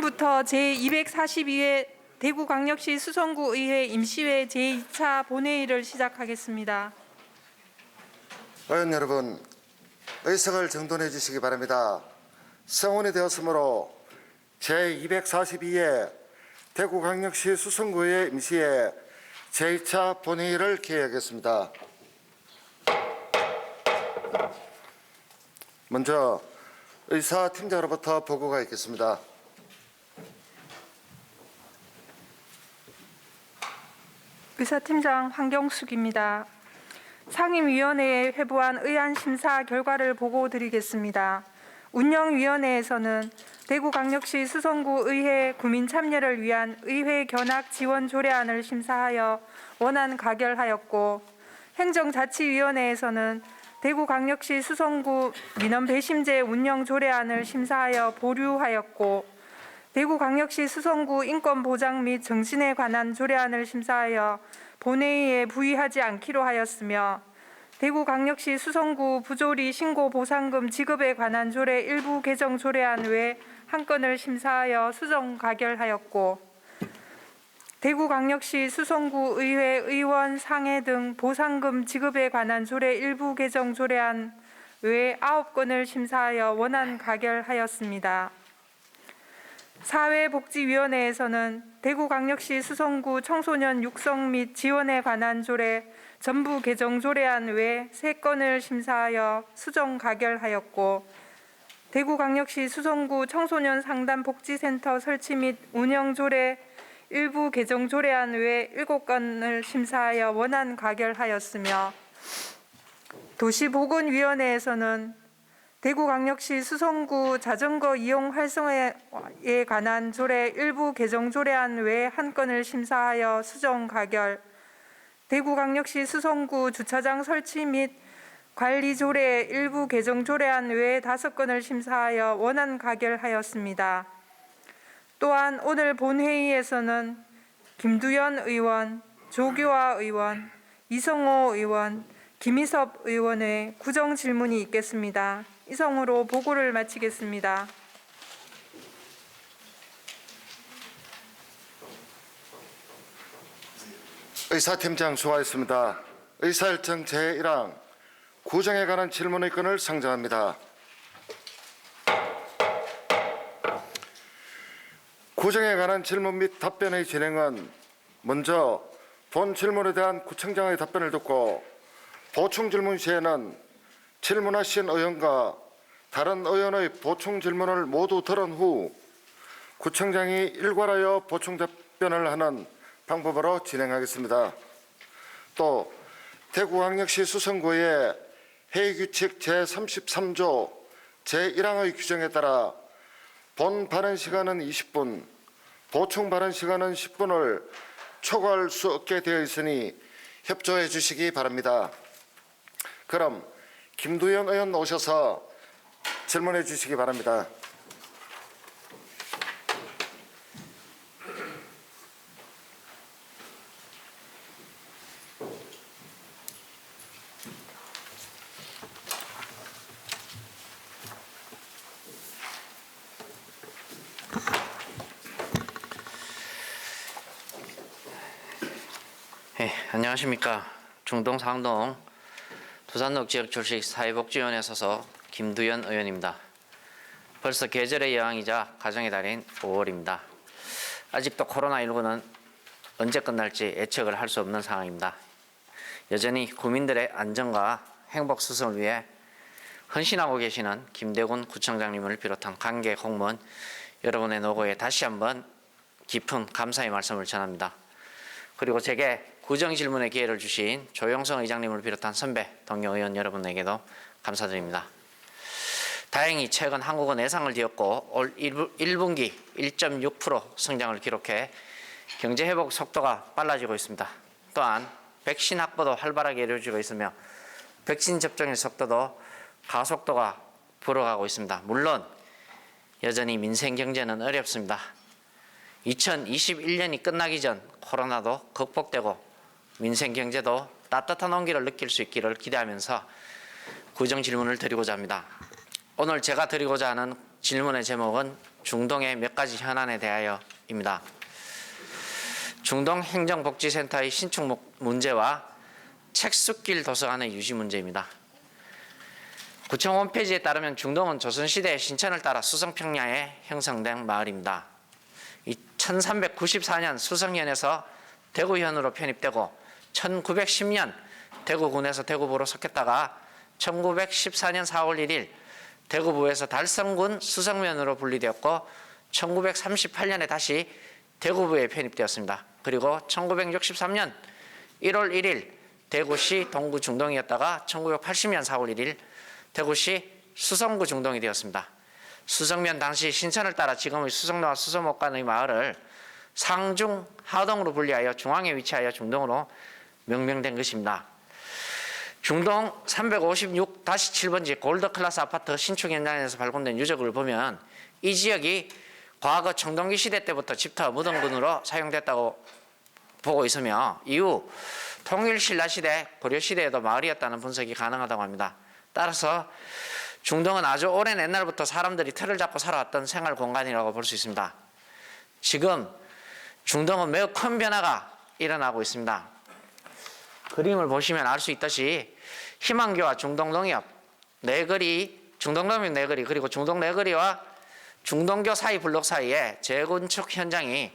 지금부터 제242회 대구광역시 수성구의회 임시회 제2차 본회의를 시작하겠습니다. 의원 여러분, 의석을 정돈해 주시기 바랍니다. 성원이 되었으므로 제242회 대구광역시 수성구의회 임시회 제2차 본회의를 개회하겠습니다. 먼저 의사팀장으로부터 보고가 있겠습니다. 의사팀장 황경숙입니다. 상임위원회에 회부한 의안 심사 결과를 보고드리겠습니다. 운영위원회에서는 대구광역시 수성구의회 구민 참여를 위한 의회 견학 지원 조례안을 심사하여 원안 가결하였고, 행정자치위원회에서는 대구광역시 수성구 민원 배심제 운영 조례안을 심사하여 보류하였고, 대구광역시 수성구 인권보장 및 정신에 관한 조례안을 심사하여 본회의에 부의하지 않기로 하였으며, 대구광역시 수성구 부조리 신고 보상금 지급에 관한 조례 일부 개정 조례안 외 한 건을 심사하여 수정 가결하였고, 대구광역시 수성구의회 의원 상해 등 보상금 지급에 관한 조례 일부 개정 조례안 외 9건을 심사하여 원안 가결하였습니다. 사회복지위원회에서는 대구광역시 수성구 청소년 육성 및 지원에 관한 조례 전부 개정 조례안 외 3건을 심사하여 수정 가결하였고, 대구광역시 수성구 청소년 상담복지센터 설치 및 운영 조례 일부 개정 조례안 외 7건을 심사하여 원안 가결하였으며, 도시보건위원회에서는 대구광역시 수성구 자전거 이용 활성화에 관한 조례 일부 개정 조례안 외 1건을 심사하여 수정 가결, 대구광역시 수성구 주차장 설치 및 관리 조례 일부 개정 조례안 외 5건을 심사하여 원안 가결하였습니다. 또한 오늘 본회의에서는 김두연 의원, 조규화 의원, 이성호 의원, 김희섭 의원의 구정 질문이 있겠습니다. 이상으로 보고를 마치겠습니다. 의사팀장 수고하셨습니다. 의사일정 제1항 구정에 관한 질문의 건을 상정합니다. 구정에 관한 질문 및 답변의 진행은 먼저 본 질문에 대한 구청장의 답변을 듣고, 보충 질문 시에는 질문하신 의원과 다른 의원의 보충 질문을 모두 들은 후 구청장이 일괄하여 보충 답변을 하는 방법으로 진행하겠습니다. 또 대구광역시 수성구의 회의규칙 제33조 제1항의 규정에 따라 본 발언 시간은 20분, 보충 발언 시간은 10분을 초과할 수 없게 되어 있으니 협조해 주시기 바랍니다. 그럼 김두연 의원 오셔서 질문해 주시기 바랍니다. 안녕하십니까. 중동 상동 두산역 지역 출신 사회복지위원회 소속 김두연 의원입니다. 벌써 계절의 여왕이자 가정의 달인 5월입니다. 아직도 코로나19는 언제 끝날지 예측을 할 수 없는 상황입니다. 여전히 국민들의 안전과 행복 수승을 위해 헌신하고 계시는 김대군 구청장님을 비롯한 관계 공무원 여러분의 노고에 다시 한번 깊은 감사의 말씀을 전합니다. 그리고 제게 구정 질문의 기회를 주신 조영성 의장님을 비롯한 선배, 동료 의원 여러분에게도 감사드립니다. 다행히 최근 한국은 내상을 뒤엎고 올 1분기 1.6% 성장을 기록해 경제 회복 속도가 빨라지고 있습니다. 또한 백신 확보도 활발하게 이루어지고 있으며 백신 접종의 속도도 가속도가 불어가고 있습니다. 물론 여전히 민생 경제는 어렵습니다. 2021년이 끝나기 전 코로나도 극복되고 민생 경제도 따뜻한 온기를 느낄 수 있기를 기대하면서 구정 질문을 드리고자 합니다. 오늘 제가 드리고자 하는 질문의 제목은 중동의 몇 가지 현안에 대하여입니다. 중동 행정복지센터의 신축 문제와 책숲길 도서관의 유지 문제입니다. 구청 홈페이지에 따르면 중동은 조선시대의 신천을 따라 수성평야에 형성된 마을입니다. 1394년 수성현에서 대구현으로 편입되고 1910년 대구군에서 대구부로 섞였다가 1914년 4월 1일 대구부에서 달성군 수성면으로 분리되었고 1938년에 다시 대구부에 편입되었습니다. 그리고 1963년 1월 1일 대구시 동구 중동이었다가 1980년 4월 1일 대구시 수성구 중동이 되었습니다. 수성면 당시 신천을 따라 지금의 수성로와 수서목 간의 마을을 상중 하동으로 분리하여 중앙에 위치하여 중동으로 명명된 것입니다. 중동 356-7번지 골드클래스 아파트 신축 현장에서 발굴된 유적을 보면 이 지역이 과거 청동기 시대 때부터 집터 무덤군으로 사용됐다고 보고 있으며 이후 통일신라시대, 고려시대에도 마을이었다는 분석이 가능하다고 합니다. 따라서 중동은 아주 오랜 옛날부터 사람들이 틀을 잡고 살아왔던 생활 공간이라고 볼 수 있습니다. 지금 중동은 매우 큰 변화가 일어나고 있습니다. 그림을 보시면 알 수 있듯이 희망교와 중동농협 네거리, 중동농협 네거리 그리고 중동 네거리와 중동교 사이 블록 사이에 재건축 현장이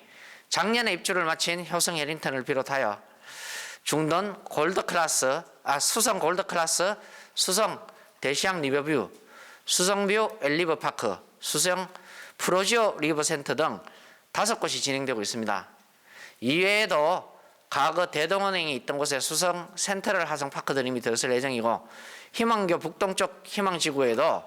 작년에 입주를 마친 효성 해링턴을 비롯하여 중동 골드클래스, 수성 골드클래스, 수성 대시양 리버뷰, 수성뷰 엘리버파크, 수성 프로지오 리버센터 등 5곳이 진행되고 있습니다. 이외에도 과거 대동은행이 있던 곳에 수성 센트럴 하성파크 등이 들어설 예정이고 희망교 북동쪽 희망지구에도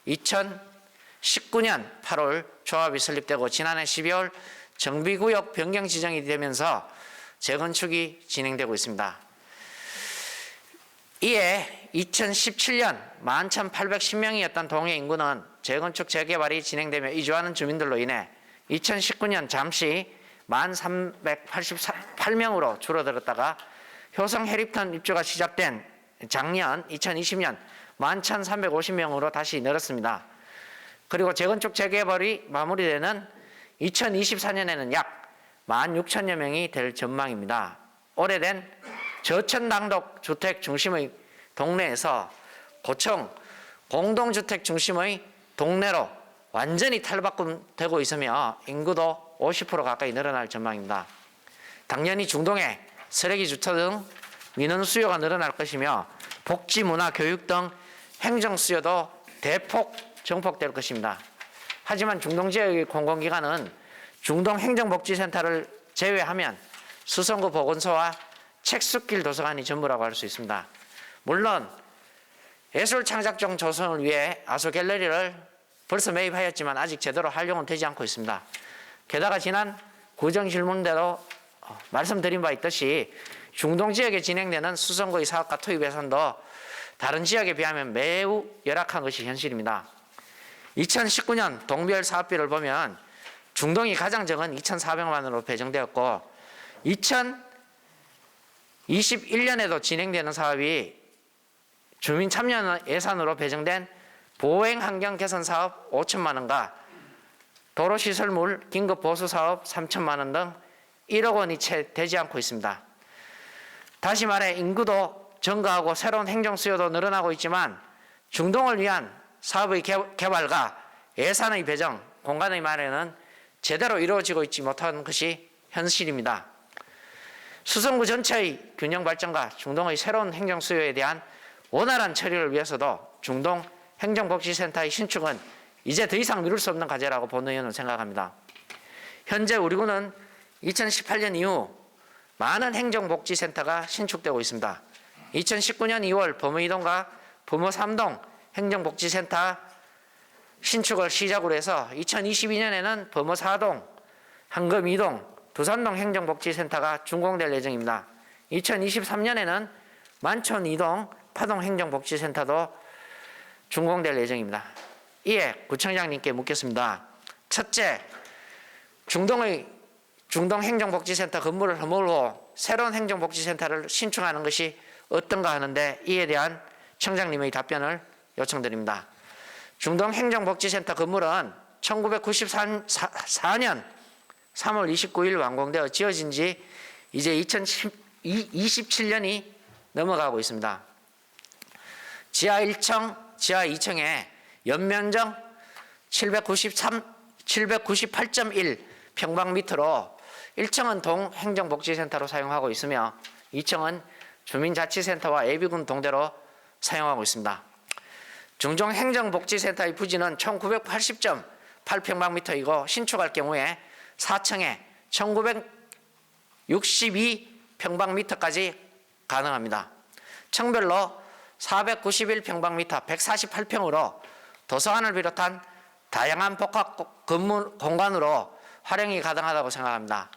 2019년 8월 조합이 설립되고 지난해 12월 정비구역 변경 지정이 되면서 재건축이 진행되고 있습니다. 이에 2017년 11,810명이었던 동해 인구는 재건축 재개발이 진행되며 이주하는 주민들로 인해 2019년 잠시 1,388명으로 줄어들었다가 효성 해립턴 입주가 시작된 작년 2020년 11,350명으로 다시 늘었습니다. 그리고 재건축 재개발이 마무리되는 2024년에는 약 16,000여 명이 될 전망입니다. 오래된 저천당독 주택 중심의 동네에서 고층 공동주택 중심의 동네로 완전히 탈바꿈되고 있으며 인구도 50% 가까이 늘어날 전망입니다. 당연히 중동에 쓰레기 주차 등 민원 수요가 늘어날 것이며 복지, 문화, 교육 등 행정 수요도 대폭 증폭될 것입니다. 하지만 중동 지역의 공공기관은 중동 행정복지센터를 제외하면 수성구 보건소와 책숲길 도서관이 전부라고 할 수 있습니다. 물론 예술창작종 조성을 위해 아소갤러리를 벌써 매입하였지만 아직 제대로 활용은 되지 않고 있습니다. 게다가 지난 구정질문대로 말씀드린 바 있듯이 중동 지역에 진행되는 수성구의 사업과 투입 예산도 다른 지역에 비하면 매우 열악한 것이 현실입니다. 2019년 동별 사업비를 보면 중동이 가장 적은 2,400만 원으로 배정되었고 2021년에도 진행되는 사업이 주민 참여 예산으로 배정된 보행 환경 개선 사업 5천만 원과 도로시설물 긴급 보수 사업 3천만 원 등 1억 원이 채 되지 않고 있습니다. 다시 말해 인구도 증가하고 새로운 행정 수요도 늘어나고 있지만 중동을 위한 사업의 개발과 예산의 배정, 공간의 마련은 제대로 이루어지고 있지 못한 것이 현실입니다. 수성구 전체의 균형 발전과 중동의 새로운 행정 수요에 대한 원활한 처리를 위해서도 중동 행정복지센터의 신축은 이제 더 이상 미룰 수 없는 과제라고 본 의원은 생각합니다. 현재 우리 군은 2018년 이후 많은 행정복지센터가 신축되고 있습니다. 2019년 2월 범어이동과 범어3동 행정복지센터 신축을 시작으로 해서 2022년에는 범어4동, 한금2동, 두산동 행정복지센터가 준공될 예정입니다. 2023년에는 만촌 2동 파동 행정복지센터도 준공될 예정입니다. 이에 구청장님께 묻겠습니다. 첫째, 중동 행정복지센터 건물을 허물고 새로운 행정복지센터를 신축하는 것이 어떤가 하는데 이에 대한 청장님의 답변을 요청드립니다. 중동 행정복지센터 건물은 1994년 3월 29일 완공되어 지어진 지 이제 2027년이 넘어가고 있습니다. 지하 1층, 지하 2층에 연면적 798.1 평방미터로 1층은 동행정복지센터로 사용하고 있으며 2층은 주민자치센터와 예비군 동대로 사용하고 있습니다. 중동행정복지센터의 부지는 총 980.8평방미터이고 신축할 경우에 4층에 1962평방미터까지 가능합니다. 층별로 491평방미터 148평으로 도서관을 비롯한 다양한 복합 건물 공간으로 활용이 가능하다고 생각합니다.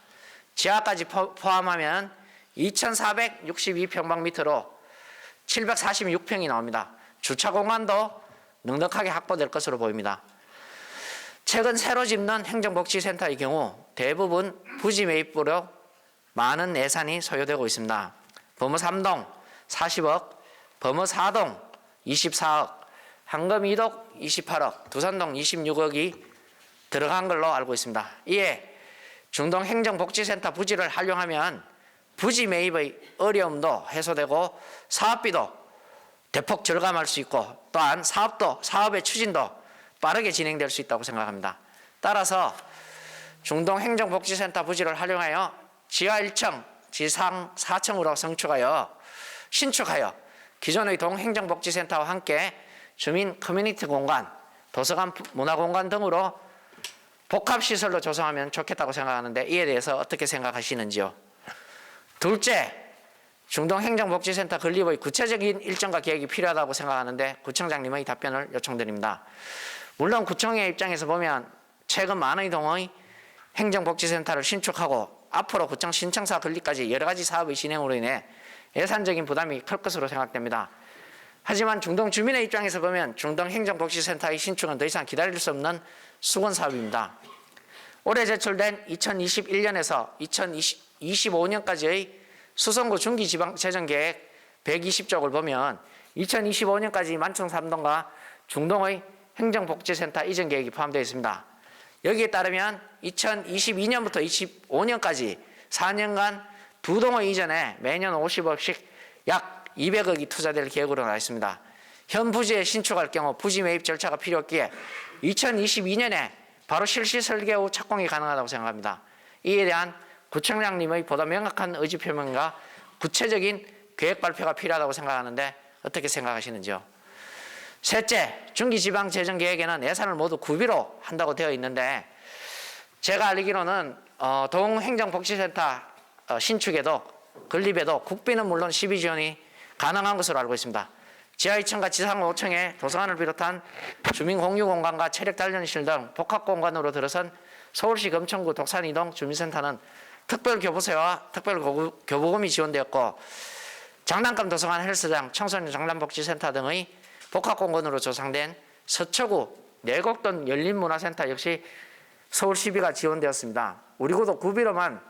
지하까지 포함하면 2462평방미터로 746평이 나옵니다. 주차 공간도 넉넉하게 확보될 것으로 보입니다. 최근 새로 짓는 행정복지센터의 경우 대부분 부지 매입으로 많은 예산이 소요되고 있습니다. 범어 3동 40억, 범어 4동 24억, 한금 2동 28억, 두산동 26억이 들어간 걸로 알고 있습니다. 이에 중동행정복지센터 부지를 활용하면 부지 매입의 어려움도 해소되고 사업비도 대폭 절감할 수 있고 또한 사업의 추진도 빠르게 진행될 수 있다고 생각합니다. 따라서 중동행정복지센터 부지를 활용하여 지하 1층, 지상 4층으로 신축하여 기존의 동행정복지센터와 함께 주민 커뮤니티 공간, 도서관, 문화공간 등으로 복합시설로 조성하면 좋겠다고 생각하는데 이에 대해서 어떻게 생각하시는지요? 둘째, 중동행정복지센터 건립의 구체적인 일정과 계획이 필요하다고 생각하는데 구청장님의 답변을 요청드립니다. 물론 구청의 입장에서 보면 최근 많은 동의 행정복지센터를 신축하고 앞으로 구청 신청사 건립까지 여러 가지 사업의 진행으로 인해 예산적인 부담이 클 것으로 생각됩니다. 하지만 중동 주민의 입장에서 보면 중동행정복지센터의 신축은 더 이상 기다릴 수 없는 수건 사업입니다. 올해 제출된 2021년에서 2025년까지의 수성구 중기지방재정계획 120쪽을 보면 2025년까지 만층 3동과 중동의 행정복지센터 이전 계획이 포함되어 있습니다. 여기에 따르면 2022년부터 25년까지 4년간 두 동의 이전에 매년 50억씩 약 200억이 투자될 계획으로 나와 있습니다. 현 부지에 신축할 경우 부지 매입 절차가 필요 없기에 2022년에 바로 실시 설계 후 착공이 가능하다고 생각합니다. 이에 대한 구청장님의 보다 명확한 의지 표명과 구체적인 계획 발표가 필요하다고 생각하는데 어떻게 생각하시는지요? 셋째, 중기지방재정계획에는 예산을 모두 구비로 한다고 되어 있는데 제가 알기로는 동행정복지센터 신축에도 건립에도 국비는 물론 시비 지원이 가능한 것으로 알고 있습니다. 지하 2층과 지상 5층에 도서관을 비롯한 주민 공유 공간과 체력 단련실 등 복합 공간으로 들어선 서울시 금천구 독산 이동 주민센터는 특별 교부세와 특별 교부금이 지원되었고 장난감 도서관 헬스장, 청소년 장난복지센터 등의 복합 공간으로 조성된 서초구 내곡동 열린문화센터 역시 서울시비가 지원되었습니다. 우리 구도 구비로만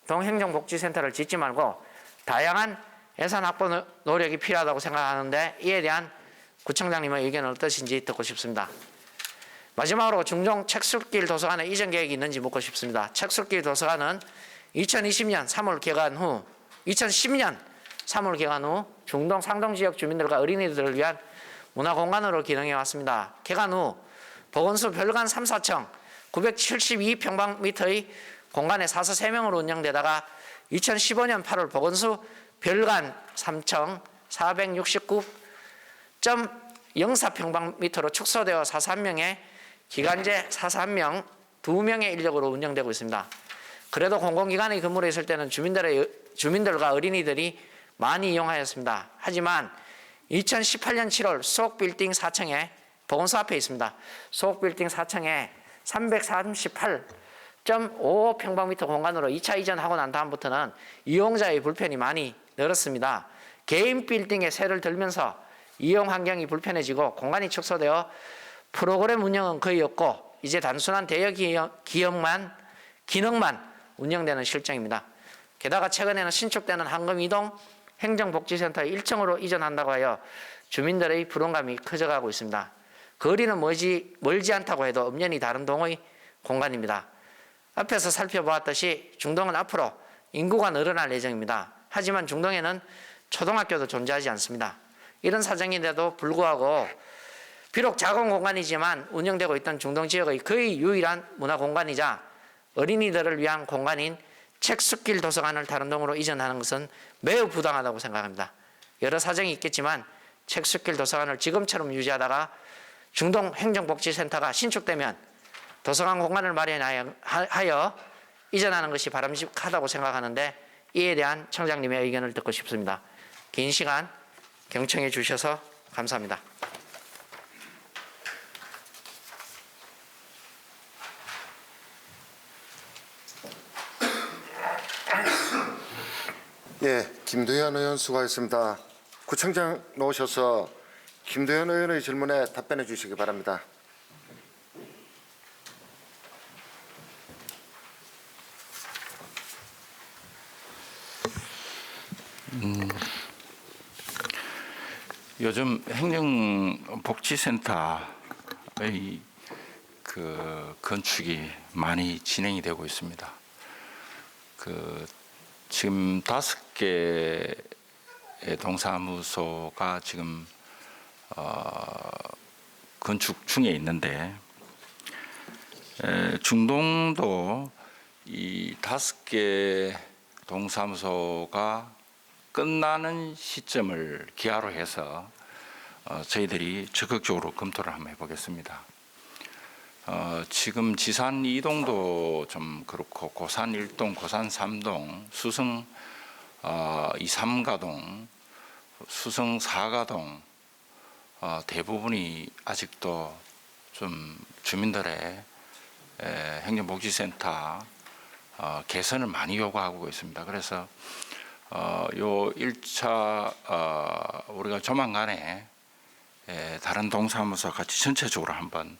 동행정복지센터를 짓지 말고 다양한 예산 확보 노력이 필요하다고 생각하는데 이에 대한 구청장님의 의견은 어떠신지 듣고 싶습니다. 마지막으로 중동 책술길 도서관에 이전 계획이 있는지 묻고 싶습니다. 책술길 도서관은 2010년 3월 개관 후 중동 상동 지역 주민들과 어린이들을 위한 문화공간으로 기능해 왔습니다. 개관 후 보건소 별관 3, 4층 972평방미터의 공간에 사서 3명으로 운영되다가 2015년 8월 보건소 별관 3층 469.04평방미터로 축소되어 사서 1명의 기간제 사서 1명 2명의 인력으로 운영되고 있습니다. 그래도 공공기관의 근무를 있을 때는 주민들과 어린이들이 많이 이용하였습니다. 하지만 2018년 7월 수옥빌딩 4층에 보건소 앞에 있습니다. 수옥빌딩 4층에 338.55평방미터 공간으로 2차 이전하고 난 다음부터는 이용자의 불편이 많이 늘었습니다. 개인 빌딩에 새를 들면서 이용 환경이 불편해지고 공간이 축소되어 프로그램 운영은 거의 없고 이제 단순한 대여 기능만 운영되는 실정입니다. 게다가 최근에는 신축되는 한금 이동 행정복지센터 1층으로 이전한다고 하여 주민들의 불안감이 커져가고 있습니다. 거리는 멀지 않다고 해도 엄연히 다른 동의 공간입니다. 앞에서 살펴보았듯이 중동은 앞으로 인구가 늘어날 예정입니다. 하지만 중동에는 초등학교도 존재하지 않습니다. 이런 사정인데도 불구하고 비록 작은 공간이지만 운영되고 있던 중동 지역의 거의 유일한 문화공간이자 어린이들을 위한 공간인 책숲길 도서관을 다른 동으로 이전하는 것은 매우 부당하다고 생각합니다. 여러 사정이 있겠지만 책숲길 도서관을 지금처럼 유지하다가 중동 행정복지센터가 신축되면 도서관 공간을 마련하여 이전하는 것이 바람직하다고 생각하는데 이에 대한 청장님의 의견을 듣고 싶습니다. 긴 시간 경청해 주셔서 감사합니다. 예, 김두현 의원 수고하셨습니다. 구청장 나오셔서 김두현 의원의 질문에 답변해 주시기 바랍니다. 요즘 행정복지센터의 그 건축이 많이 진행이 되고 있습니다. 지금 5개의 동사무소가 지금 건축 중에 있는데 중동도 이 5개 동사무소가 끝나는 시점을 기하로 해서 저희들이 적극적으로 검토를 한번 해보겠습니다. 지금 지산 2동도 좀 그렇고 고산 1동, 고산 3동, 수성 2, 3가동, 수성 4가동 대부분이 아직도 좀 주민들의 행정복지센터 개선을 많이 요구하고 있습니다. 그래서 요 1차 우리가 조만간에 다른 동사무소 같이 전체적으로 한번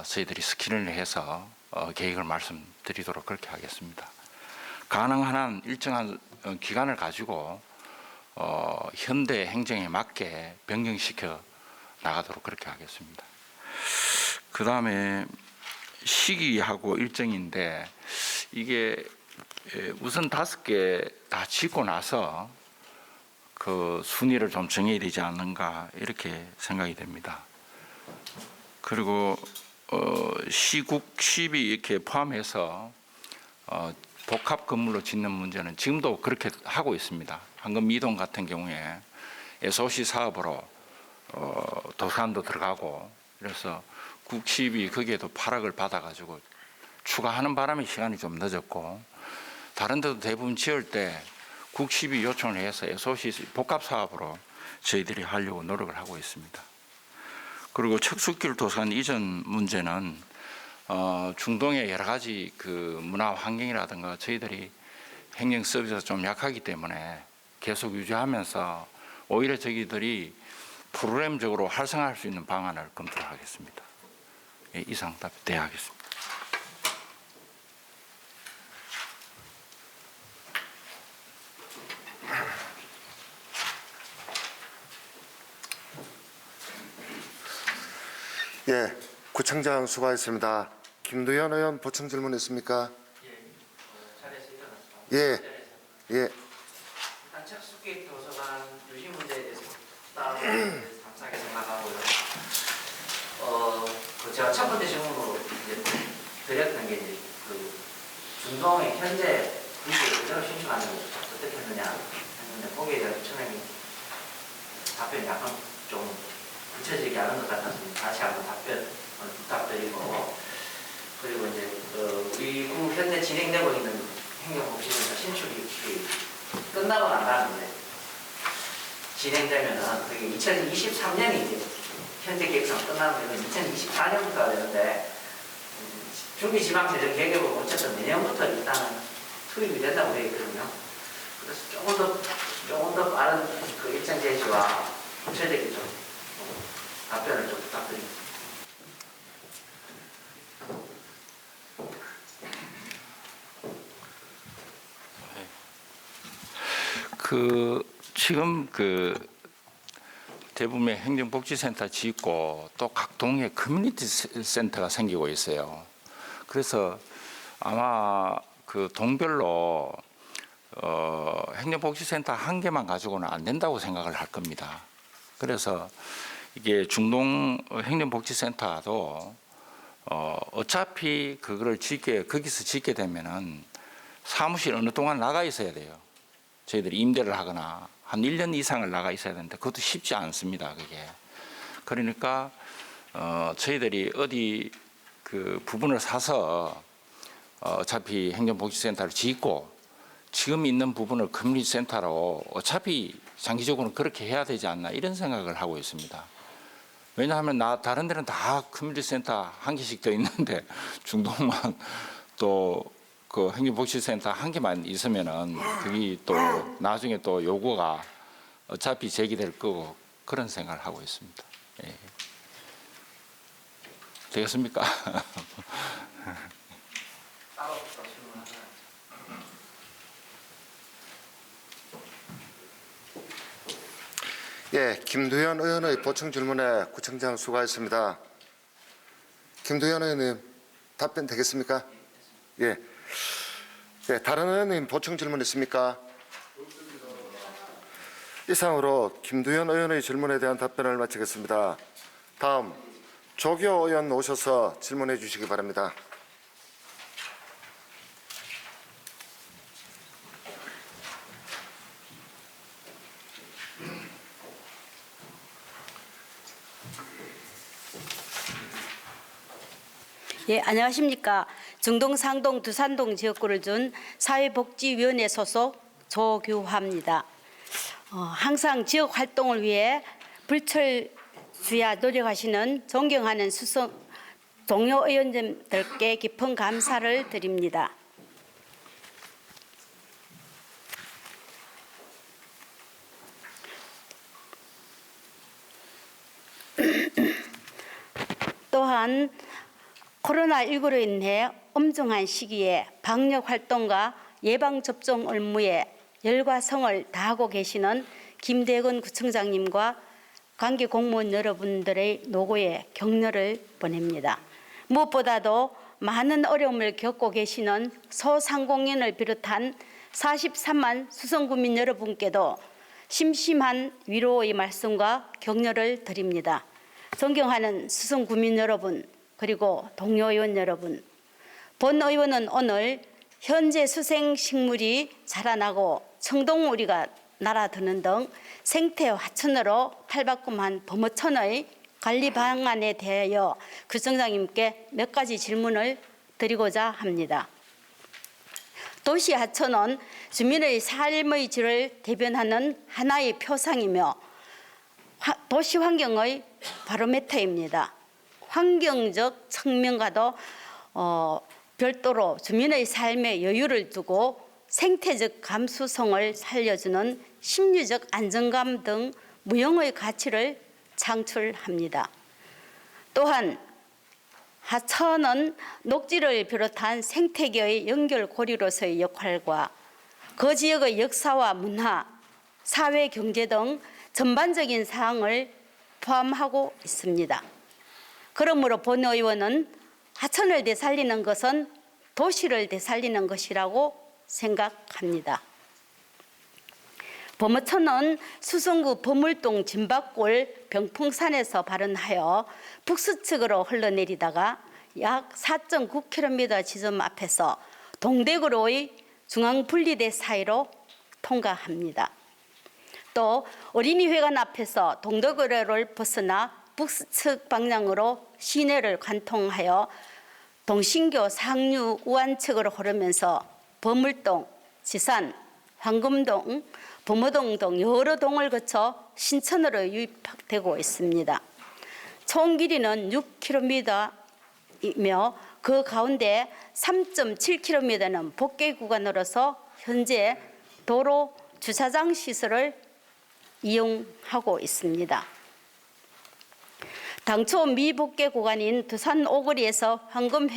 저희들이 스크린을 해서 계획을 말씀드리도록 그렇게 하겠습니다. 가능한 한 일정한 기간을 가지고 현대 행정에 맞게 변경시켜 나가도록 그렇게 하겠습니다. 그 다음에 시기하고 일정인데 이게 우선 5개 다 짓고 나서 그 순위를 좀 정해야 되지 않는가 이렇게 생각이 됩니다. 그리고 시국, 시비 이렇게 포함해서 복합 건물로 짓는 문제는 지금도 그렇게 하고 있습니다. 황금 이동 같은 경우에 SOC 사업으로 도산도 들어가고 그래서 국시비 거기에도 8억을 받아가지고 추가하는 바람에 시간이 좀 늦었고 다른 데도 대부분 지을 때 국시비 요청을 해서 SOC 복합 사업으로 저희들이 하려고 노력을 하고 있습니다. 그리고 책숲길 도서관 이전 문제는 중동의 여러 가지 그 문화 환경이라든가 저희들이 행정 서비스가 좀 약하기 때문에 계속 유지하면서 오히려 저희들이 프로그램적으로 활성화할 수 있는 방안을 검토하겠습니다. 예, 이상 답변하겠습니다. 예, 구청장 수고하셨습니다. 김두현 의원 보충 질문 있습니까? 자리에서 일어났습니다. 예, 예. 일단 책숲길 도서관 유지 문제에 대해서 따로 감사하게 생각하고요. 제가 첫 번째 질문으로 이제 드렸던 게 이제 그 중동의 현재 위치를 그대로 신축하는 거 어떻게 했느냐 했는데 거기에 대해서 청장님 답변이 약간 좀 구체적이지 않은 것 같아서 다시 한번 답변 부탁드리고 그리고 이제 우리 현재 진행되고 있는 행정복지센터 신축이 끝나고 난 다음에 진행되면은 그게 2023년이 이제 현재 계획상 끝나면 2024년부터가 되는데 중기지방재정 계획으로 어쨌든 내년부터 일단은 투입이 된다고 되어 있거든요. 그래서 조금 더 빠른 그 일정 제시와 구체적인 좀 답변을 좀 부탁드립니다. 지금 대부분의 행정복지센터 짓고 또 각 동에 커뮤니티 센터가 생기고 있어요. 그래서 아마 그 동별로 행정복지센터 한 개만 가지고는 안 된다고 생각을 할 겁니다. 그래서 이게 중동 행정복지센터도 어차피 그거를 거기서 짓게 되면은 사무실 어느 동안 나가 있어야 돼요. 저희들이 임대를 하거나 한 1년 이상을 나가 있어야 되는데 그것도 쉽지 않습니다. 그게. 그러니까 저희들이 어디 그 부분을 사서 어차피 행정복지센터를 짓고 지금 있는 부분을 커뮤니티 센터로 어차피 장기적으로는 그렇게 해야 되지 않나 이런 생각을 하고 있습니다. 왜냐하면 다른 데는 다 커뮤니티 센터 한 개씩 더 있는데 중동만 또 그 행정복지센터 한 개만 있으면은 그게 또 나중에 또 요구가 어차피 제기될 거고 그런 생각을 하고 있습니다. 예. 되겠습니까? 예, 김두현 의원의 보충 질문에 구청장 수고하셨습니다. 김두현 의원님 답변 되겠습니까? 예. 예, 다른 의원님 보충 질문 있습니까? 이상으로 김두현 의원의 질문에 대한 답변을 마치겠습니다. 다음 조교 의원 오셔서 질문해 주시기 바랍니다. 예, 안녕하십니까. 중동, 상동, 두산동 지역구를 준 사회복지위원회 소속 조규화입니다. 항상 지역 활동을 위해 불철주야 노력하시는 존경하는 동료 의원님들께 깊은 감사를 드립니다. 또한 코로나19로 인해 엄중한 시기에 방역 활동과 예방접종 업무에 열과 성을 다하고 계시는 김대건 구청장님과 관계 공무원 여러분들의 노고에 격려를 보냅니다. 무엇보다도 많은 어려움을 겪고 계시는 소상공인을 비롯한 43만 수성구민 여러분께도 심심한 위로의 말씀과 격려를 드립니다. 존경하는 수성구민 여러분, 그리고 동료 의원 여러분, 본 의원은 오늘 현재 수생식물이 자라나고 청동우리가 날아드는 등 생태 화천으로 탈바꿈한 범어천의 관리 방안에 대하여 구청장님께 몇 가지 질문을 드리고자 합니다. 도시 하천은 주민의 삶의 질을 대변하는 하나의 표상이며 도시 환경의 바로미터입니다. 환경적 측면과도 별도로 주민의 삶에 여유를 두고 생태적 감수성을 살려주는 심리적 안정감 등 무형의 가치를 창출합니다. 또한 하천은 녹지를 비롯한 생태계의 연결고리로서의 역할과 그 지역의 역사와 문화, 사회, 경제 등 전반적인 사항을 포함하고 있습니다. 그러므로 본 의원은 하천을 되살리는 것은 도시를 되살리는 것이라고 생각합니다. 범어천은 수성구 범물동 진박골 병풍산에서 발원하여 북서측으로 흘러내리다가 약 4.9km 지점 앞에서 동대구로의 중앙분리대 사이로 통과합니다. 또 어린이회관 앞에서 동대구로를 벗어나 북서측 방향으로 시내를 관통하여 동신교 상류 우안측으로 흐르면서 범물동, 지산, 황금동, 범어동 등 여러 동을 거쳐 신천으로 유입되고 있습니다. 총 길이는 6km이며 그 가운데 3.7km는 복개 구간으로서 현재 도로 주차장 시설을 이용하고 있습니다. 당초 미복개 구간인 두산 오거리에서 황금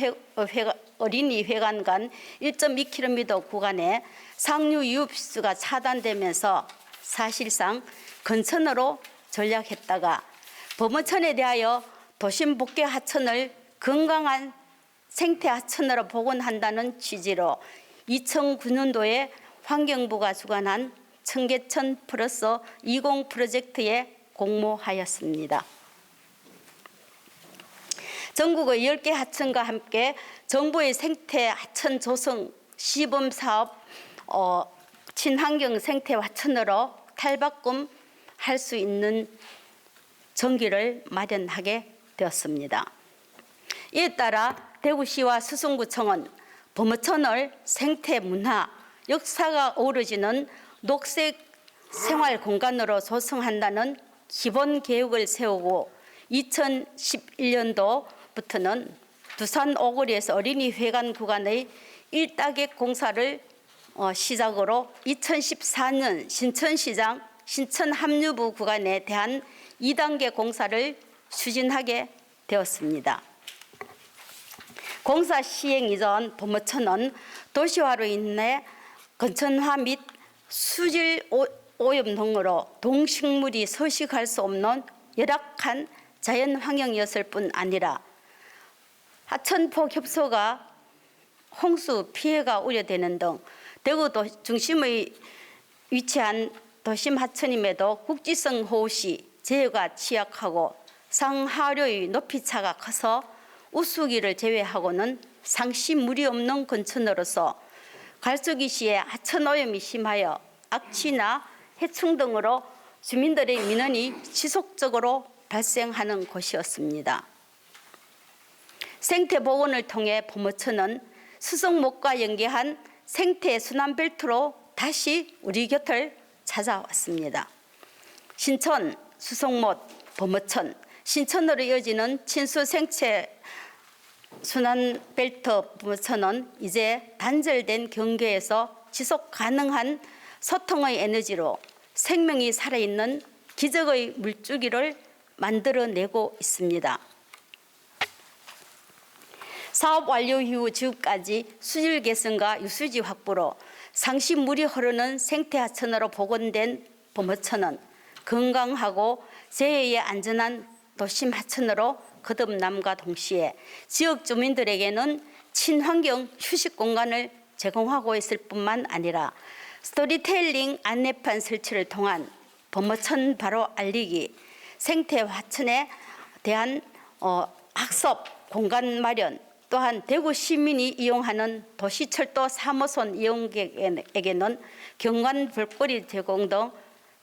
어린이회관 간 1.2km 구간에 상류 유입수가 차단되면서 사실상 근천으로 전략했다가 범어천에 대하여 도심 복개 하천을 건강한 생태 하천으로 복원한다는 취지로 2009년도에 환경부가 주관한 청계천 플러스 20 프로젝트에 공모하였습니다. 전국의 10개 하천과 함께 정부의 생태 하천 조성 시범 사업 친환경 생태 하천으로 탈바꿈할 수 있는 전기를 마련하게 되었습니다. 이에 따라 대구시와 수성구청은 범어천을 생태 문화, 역사가 어우러지는 녹색 생활 공간으로 조성한다는 기본 계획을 세우고 2011년도부터는 두산 오거리에서 어린이 회관 구간의 1타겟 공사를 시작으로 2014년 신천시장 신천합류부 구간에 대한 2단계 공사를 추진하게 되었습니다. 공사 시행 이전 범어천은 도시화로 인해 건천화 및 수질 오염 등으로 동식물이 서식할 수 없는 열악한 자연 환경이었을 뿐 아니라 하천폭 협소가 홍수 피해가 우려되는 등 대구 중심의 위치한 도심 하천임에도 국지성 호우시 제어가 취약하고 상하류의 높이차가 커서 우수기를 제외하고는 상시 물이 없는 건천으로서 갈수기 시에 하천 오염이 심하여 악취나 해충 등으로 주민들의 민원이 지속적으로 발생하는 곳이었습니다. 생태 복원을 통해 범어천은 수성목과 연계한 생태 순환벨트로 다시 우리 곁을 찾아왔습니다. 신천, 수성못, 범어천, 신천으로 이어지는 친수 생태 순환벨트 범어천은 이제 단절된 경계에서 지속 가능한 소통의 에너지로 생명이 살아있는 기적의 물줄기를 만들어내고 있습니다. 사업 완료 이후 지금까지 수질 개선과 유수지 확보로 상시 물이 흐르는 생태하천으로 복원된 범어천은 건강하고 재해에 안전한 도심 하천으로 거듭남과 동시에 지역 주민들에게는 친환경 휴식 공간을 제공하고 있을 뿐만 아니라 스토리텔링 안내판 설치를 통한 범어천 바로 알리기, 생태 하천에 대한 학습 공간 마련, 또한 대구 시민이 이용하는 도시철도 3호선 이용객에게는 경관 볼거리 제공 등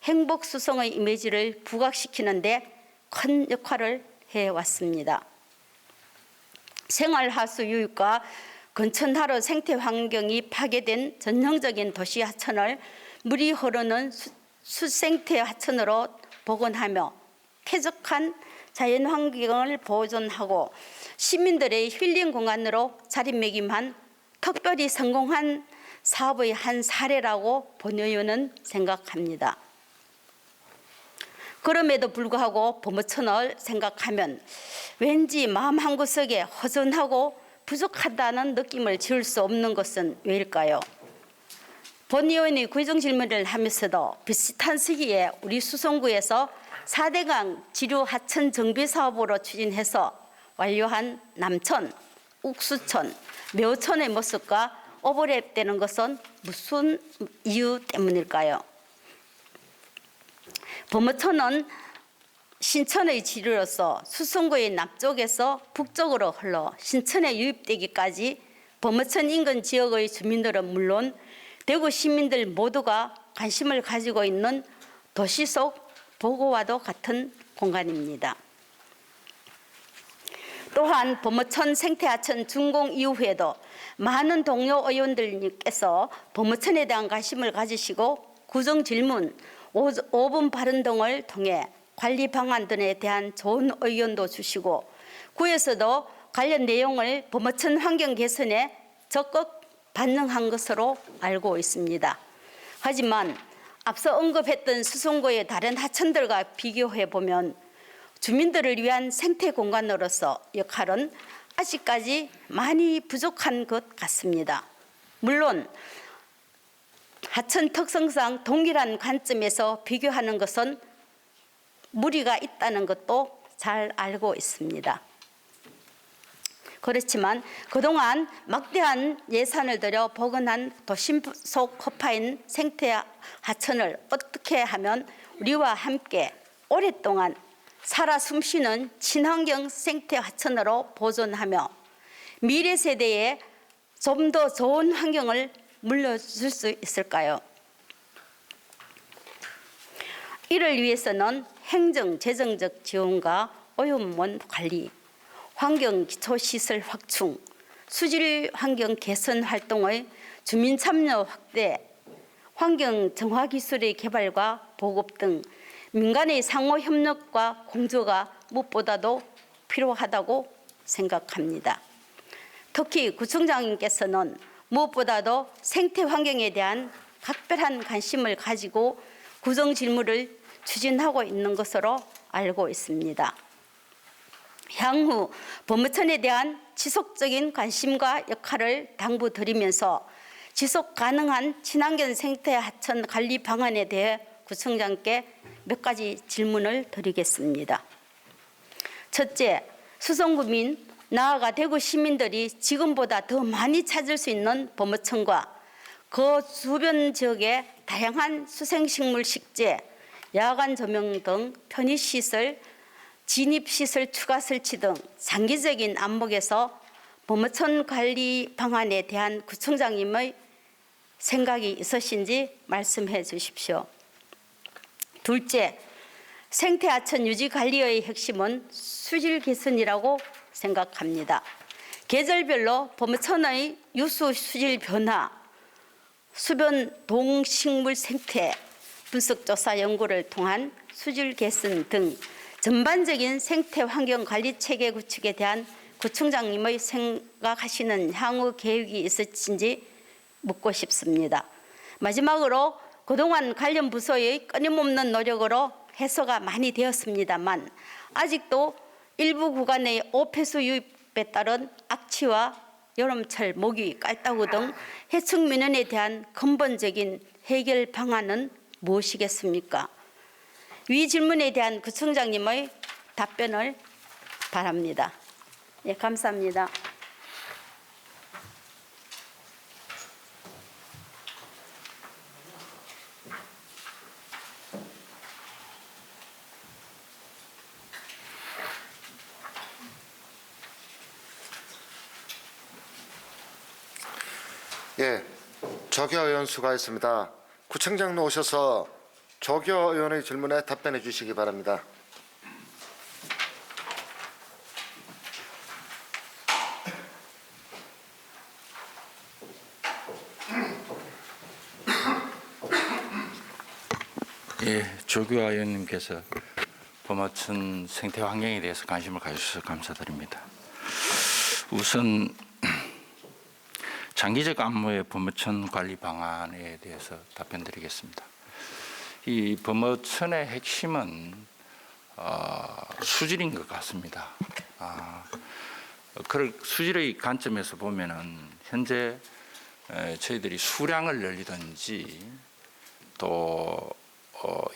행복 수성의 이미지를 부각시키는 데 큰 역할을 해왔습니다. 생활하수 유입과 건천하로 생태 환경이 파괴된 전형적인 도시 하천을 물이 흐르는 수생태 하천으로 복원하며 쾌적한 자연 환경을 보존하고 시민들의 힐링 공간으로 자리매김한 특별히 성공한 사업의 한 사례라고 본 의원은 생각합니다. 그럼에도 불구하고 범어천을 생각하면 왠지 마음 한구석에 허전하고 부족하다는 느낌을 지울 수 없는 것은 왜일까요? 본 의원이 구의정 질문을 하면서도 비슷한 시기에 우리 수성구에서 4대강 지류 하천 정비 사업으로 추진해서 완료한 남천, 옥수천, 묘천의 모습과 오버랩되는 것은 무슨 이유 때문일까요? 범어천은 신천의 지류로서 수성구의 남쪽에서 북쪽으로 흘러 신천에 유입되기까지 범어천 인근 지역의 주민들은 물론 대구 시민들 모두가 관심을 가지고 있는 도시 속 보고와도 같은 공간입니다. 또한 범어천 생태하천 준공 이후에도 많은 동료 의원들께서 범어천에 대한 관심을 가지시고 구정 질문, 5분 발언 등을 통해 관리 방안 등에 대한 좋은 의견도 주시고 구에서도 관련 내용을 범어천 환경 개선에 적극 반영한 것으로 알고 있습니다. 하지만 앞서 언급했던 수성구의 다른 하천들과 비교해 보면 주민들을 위한 생태 공간으로서 역할은 아직까지 많이 부족한 것 같습니다. 물론 하천 특성상 동일한 관점에서 비교하는 것은 무리가 있다는 것도 잘 알고 있습니다. 그렇지만 그동안 막대한 예산을 들여 복원한 도심 속 허파인 생태 하천을 어떻게 하면 우리와 함께 오랫동안 살아 숨쉬는 친환경 생태 하천으로 보존하며 미래 세대에 좀 더 좋은 환경을 물려줄 수 있을까요? 이를 위해서는 행정 재정적 지원과 오염원 관리, 환경 기초시설 확충, 수질 환경 개선 활동의 주민 참여 확대, 환경 정화 기술의 개발과 보급 등 민간의 상호 협력과 공조가 무엇보다도 필요하다고 생각합니다. 특히 구청장님께서는 무엇보다도 생태 환경에 대한 각별한 관심을 가지고 구정 질문을 추진하고 있는 것으로 알고 있습니다. 향후 범어천에 대한 지속적인 관심과 역할을 당부드리면서 지속 가능한 친환경 생태 하천 관리 방안에 대해 구청장께 몇 가지 질문을 드리겠습니다. 첫째, 수성구민 나아가 대구 시민들이 지금보다 더 많이 찾을 수 있는 범어천과 그 주변 지역의 다양한 수생식물 식재, 야간 조명 등 편의시설, 진입시설 추가 설치 등 장기적인 안목에서 범어천 관리 방안에 대한 구청장님의 생각이 있으신지 말씀해 주십시오. 둘째, 생태하천 유지 관리의 핵심은 수질 개선이라고 생각합니다. 계절별로 범어천의 유수 수질 변화, 수변 동식물 생태 분석조사 연구를 통한 수질 개선 등 전반적인 생태 환경 관리 체계 구축에 대한 구청장님의 생각하시는 향후 계획이 있으신지 묻고 싶습니다. 마지막으로 그동안 관련 부서의 끊임없는 노력으로 해소가 많이 되었습니다만 아직도 일부 구간의 오폐수 유입에 따른 악취와 여름철 모기, 깔따구 등 해충 민원에 대한 근본적인 해결 방안은 무엇이겠습니까? 위 질문에 대한 구청장님의 답변을 바랍니다. 예, 감사합니다. 예, 조교 의원 수고하셨습니다. 구청장 오셔서 조교 의원의 질문에 답변해 주시기 바랍니다. 예, 조규하 의원님께서 범어천 생태 환경에 대해서 관심을 가주셔서 감사드립니다. 우선 장기적 안무의 범어천 관리 방안에 대해서 답변드리겠습니다. 이 범어천의 핵심은 수질인 것 같습니다. 그 수질의 관점에서 보면은 현재 저희들이 수량을 늘리든지 또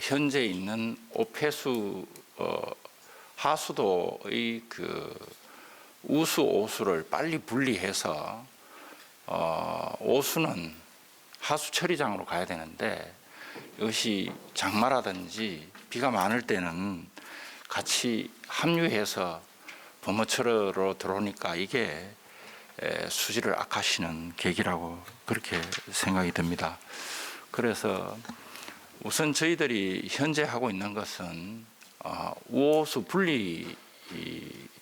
현재 있는 오폐수 하수도의 그 우수 오수를 빨리 분리해서 오수는 하수 처리장으로 가야 되는데 이것이 장마라든지 비가 많을 때는 같이 합류해서 범어천으로 들어오니까 이게 수질을 악화시키는 계기라고 그렇게 생각이 듭니다. 그래서 우선 저희들이 현재 하고 있는 것은 우호수 분리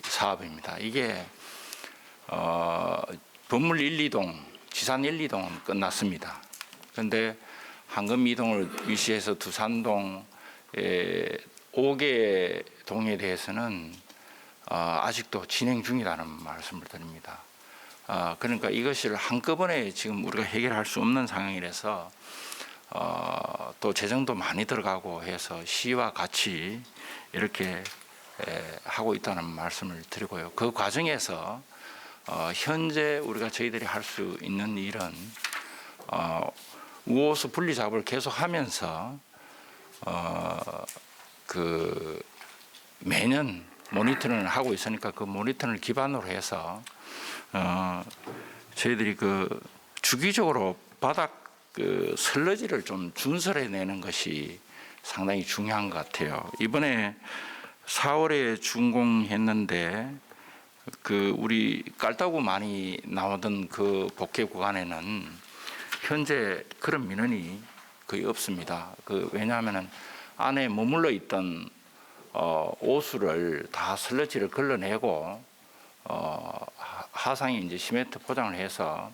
사업입니다. 이게 건물 1, 2동, 지산 1, 2동은 끝났습니다. 그런데 황금 2동을 유시해서 두산동 5개 동에 대해서는 아직도 진행 중이라는 말씀을 드립니다. 그러니까 이것을 한꺼번에 지금 우리가 해결할 수 없는 상황이라서 또 재정도 많이 들어가고 해서 시와 같이 이렇게 하고 있다는 말씀을 드리고요. 그 과정에서 현재 우리가 저희들이 할 수 있는 일은 우호수 분리 작업을 계속하면서 그 매년 모니터링을 하고 있으니까 그 모니터링을 기반으로 해서 저희들이 그 주기적으로 바닥 그 슬러지를 좀 준설해 내는 것이 상당히 중요한 것 같아요. 이번에 4월에 준공했는데 그 우리 깔따구 많이 나오던 그 복개 구간에는 현재 그런 민원이 거의 없습니다. 그 왜냐하면은 안에 머물러 있던 오수를 다 슬러지를 걸러내고 하상에 이제 시멘트 포장을 해서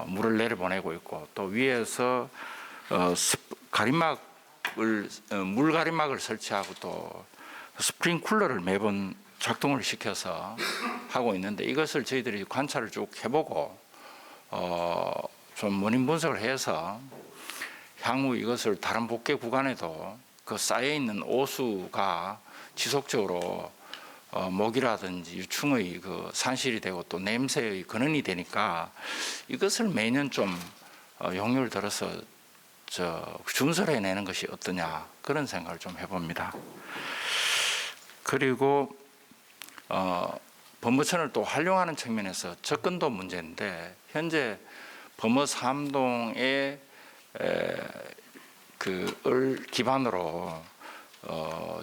물을 내려보내고 있고 또 위에서 물 가림막을 설치하고 또 스프링쿨러를 매번 작동을 시켜서 하고 있는데 이것을 저희들이 관찰을 쭉 해보고 좀 원인 분석을 해서 향후 이것을 다른 복개 구간에도 그 쌓여 있는 오수가 지속적으로 목이라든지 유충의 그 산실이 되고 또 냄새의 근원이 되니까 이것을 매년 좀 용역을 들어서 준설해 내는 것이 어떠냐 그런 생각을 좀 해봅니다. 그리고 범어천을 또 활용하는 측면에서 접근도 문제인데 현재 범어 3동의 그을 기반으로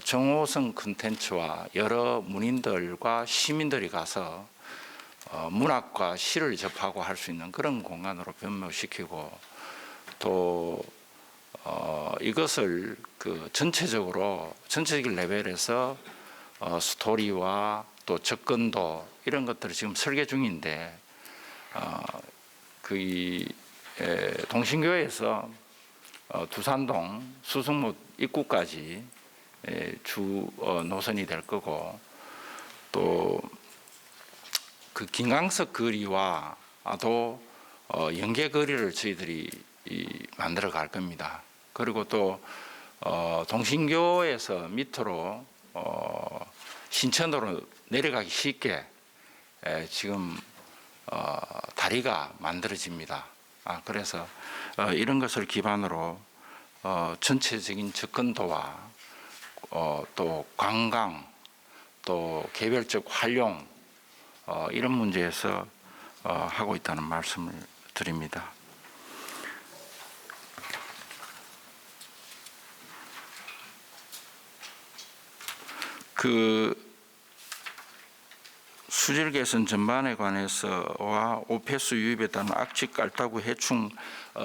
정호성 콘텐츠와 여러 문인들과 시민들이 가서 문학과 시를 접하고 할 수 있는 그런 공간으로 변모시키고 또 이것을 그 전체적인 레벨에서 스토리와 또 접근도 이런 것들을 지금 설계 중인데 동신교에서 두산동 수성못 입구까지 주 노선이 될 거고 또 그 김강석 거리와도 연계 거리를 저희들이 만들어 갈 겁니다. 그리고 또 동신교에서 밑으로 신천으로 내려가기 쉽게 지금 다리가 만들어집니다. 그래서 이런 것을 기반으로 전체적인 접근도와 또 관광 또 개별적 활용 이런 문제에서 하고 있다는 말씀을 드립니다. 그 수질 개선 전반에 관해서와 오폐수 유입에 따른 악취, 깔따구, 해충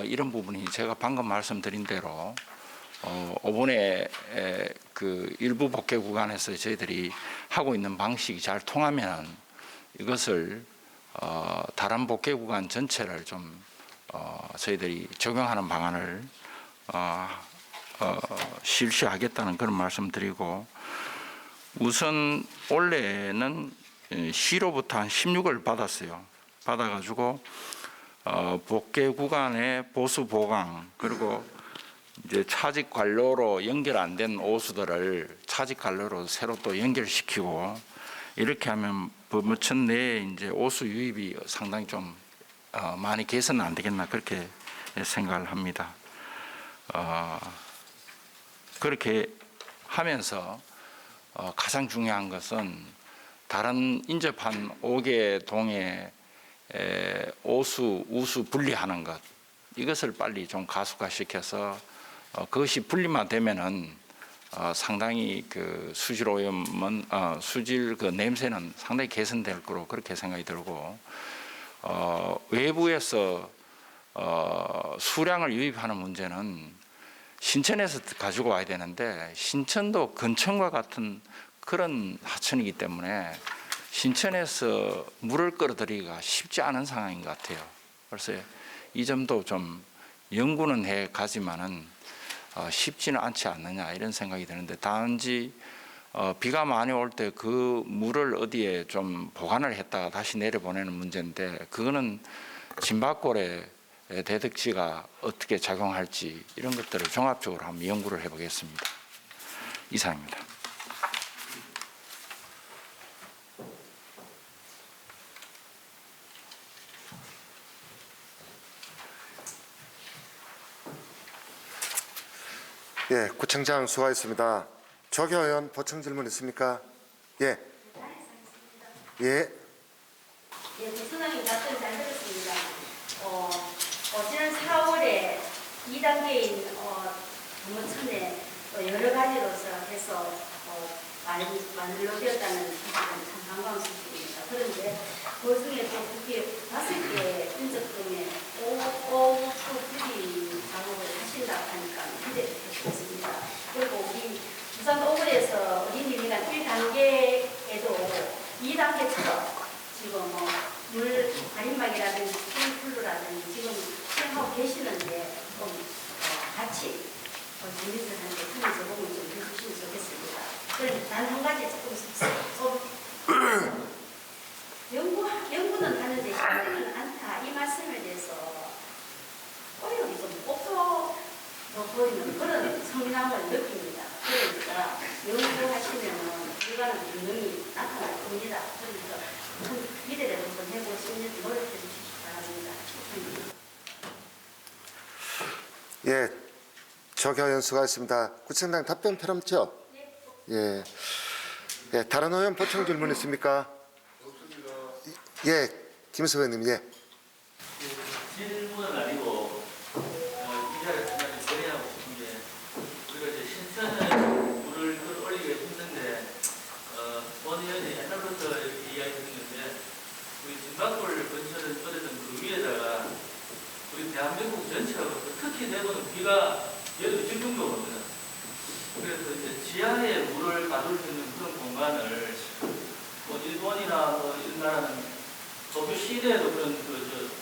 이런 부분이 제가 방금 말씀드린 대로 이번에 그 일부 복개 구간에서 저희들이 하고 있는 방식이 잘 통하면 이것을 다른 복개 구간 전체를 좀 저희들이 적용하는 방안을 실시하겠다는 그런 말씀드리고 우선 올해는 시로부터 한 16을 받았어요. 받아가지고 복개 구간의 보수 보강 그리고 이제 차직 관로로 연결 안 된 오수들을 차직 관로로 새로 또 연결시키고 이렇게 하면 범어천 내에 이제 오수 유입이 상당히 좀 많이 개선은 안 되겠나 그렇게 생각을 합니다. 그렇게 하면서 가장 중요한 것은 다른 인접한 5개 동에 오수, 우수 분리하는 것 이것을 빨리 좀 가속화시켜서 그것이 분리만 되면은 상당히 그 수질 오염은 수질 그 냄새는 상당히 개선될 거로 그렇게 생각이 들고 외부에서 수량을 유입하는 문제는 신천에서 가지고 와야 되는데 신천도 근천과 같은 그런 하천이기 때문에 신천에서 물을 끌어들이기가 쉽지 않은 상황인 것 같아요. 그래서 이 점도 좀 연구는 해 가지만은 쉽지는 않지 않느냐 이런 생각이 드는데 단지 비가 많이 올 때 그 물을 어디에 좀 보관을 했다가 다시 내려보내는 문제인데 그거는 진박골의 대득지가 어떻게 작용할지 이런 것들을 종합적으로 한번 연구를 해보겠습니다. 이상입니다. 예, 구청장 수고하셨습니다. 조교 의원 보충 질문 있습니까? 예. 예. 예, 부수장님 답변 잘 들었습니다. 지난 4월에 2단계인 동호천에 여러 가지로서 해서 만들어졌다는 사실은 참 반가운 소식입니다. 그런데 그 중에 또 그게 5개 인적동에 오후풀이 작업을 하신다고 하니까 기대를 해주셨습니다. 그리고 우리 부산 오글에서 어린이미관 1단계에도 2단계처럼 지금 물 가림막이라든지 스프링클러라든지 지금 시행하고 계시는데 좀 같이 주민들한테 큰 제공을 좀 해주시면 좋겠습니다. 그런데 단 한 가지 조금 연구는 하는데 쉽지는 않다 이 말씀에 대해서 어려움이 좀 없어 보이는 그런 성향을 느낍니다. 그러니까 연구하시면 결과는 분명히 나타날 겁니다. 그러니까 큰 기대를 한번 해보시는 노력해 주시기 바랍니다. 예. 조교 의원 수고하셨습니다. 구청장 답변 필요 없죠? 예. 예, 다른 의원 보충 질문 있습니까? 예, 김수 의원님, 예. 질문은 아니고 이 자리에 한마디 건의하고 싶은 게 우리가 이제 신천에 물을 끌어올리기가 힘든데 원 의원이 옛날부터 이렇게 이야기했는데 우리 진박골 근처를 뻗었던 그 위에다가 우리 대한민국 전체가 특히 대구는 비가 여기도 질 정도거든요. 그래서 이제 지하에 물을 가둘 수 있는 그런 공간을 일본이나 이런 나라는 도쿄 시내에도 그런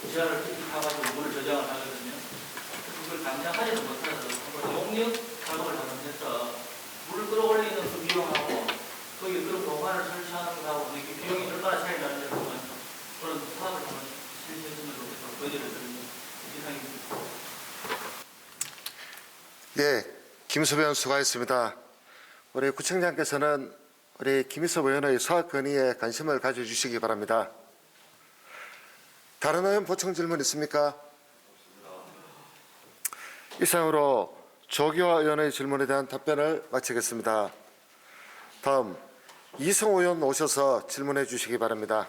지하를 특히 타가지고 물을 저장을 하거든요. 그래서 그걸 당장 하지는 못해서 한번 용역 작업을 한번 해서 물을 끌어올리는 그 비용하고 거기 그런 공간을 설치하는 거하고 이렇게 비용이 얼마나 차이 나는지 한번 그런 사업을 한번 실시했으면 좋겠다고 건의를 드립니다. 이상입니다. 예, 김수 의원 수고하셨습니다. 우리 구청장께서는 우리 김희섭 의원의 사업 건의에 관심을 가져주시기 바랍니다. 다른 의원 보충 질문 있습니까? 이상으로 조교 의원의 질문에 대한 답변을 마치겠습니다. 다음 이성호 의원 오셔서 질문해 주시기 바랍니다.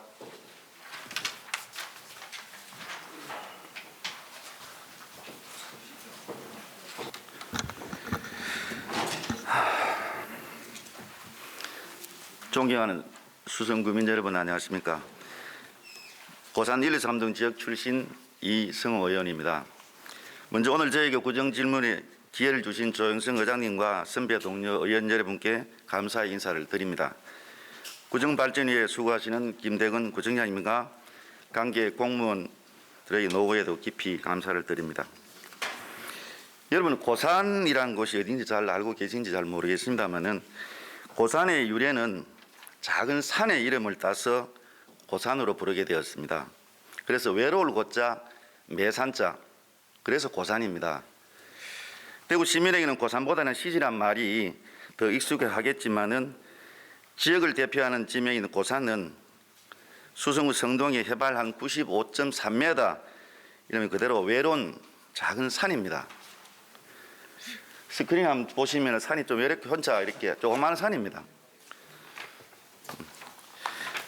존경하는 수성구민 여러분 안녕하십니까. 고산 1, 2, 3동 지역 출신 이성호 의원입니다. 먼저 오늘 저에게 구정 질문에 기회를 주신 조영성 의장님과 선배 동료 의원 여러분께 감사의 인사를 드립니다. 구정발전위에 수고하시는 김대건 구청장님과 관계 공무원들의 노고에도 깊이 감사를 드립니다. 여러분 고산이라는 곳이 어딘지 잘 알고 계신지 잘 모르겠습니다만은 고산의 유래는 작은 산의 이름을 따서 고산으로 부르게 되었습니다. 그래서 외로울 고자 매산자 그래서 고산입니다. 대구 시민에게는 고산보다는 시지란 말이 더 익숙하겠지만은 지역을 대표하는 지명인 고산은 수성구 성동의 해발 한 95.3m 이러면 그대로 외로운 작은 산입니다. 스크린 한번 보시면 산이 좀 이렇게 혼자 이렇게 조그마한 산입니다.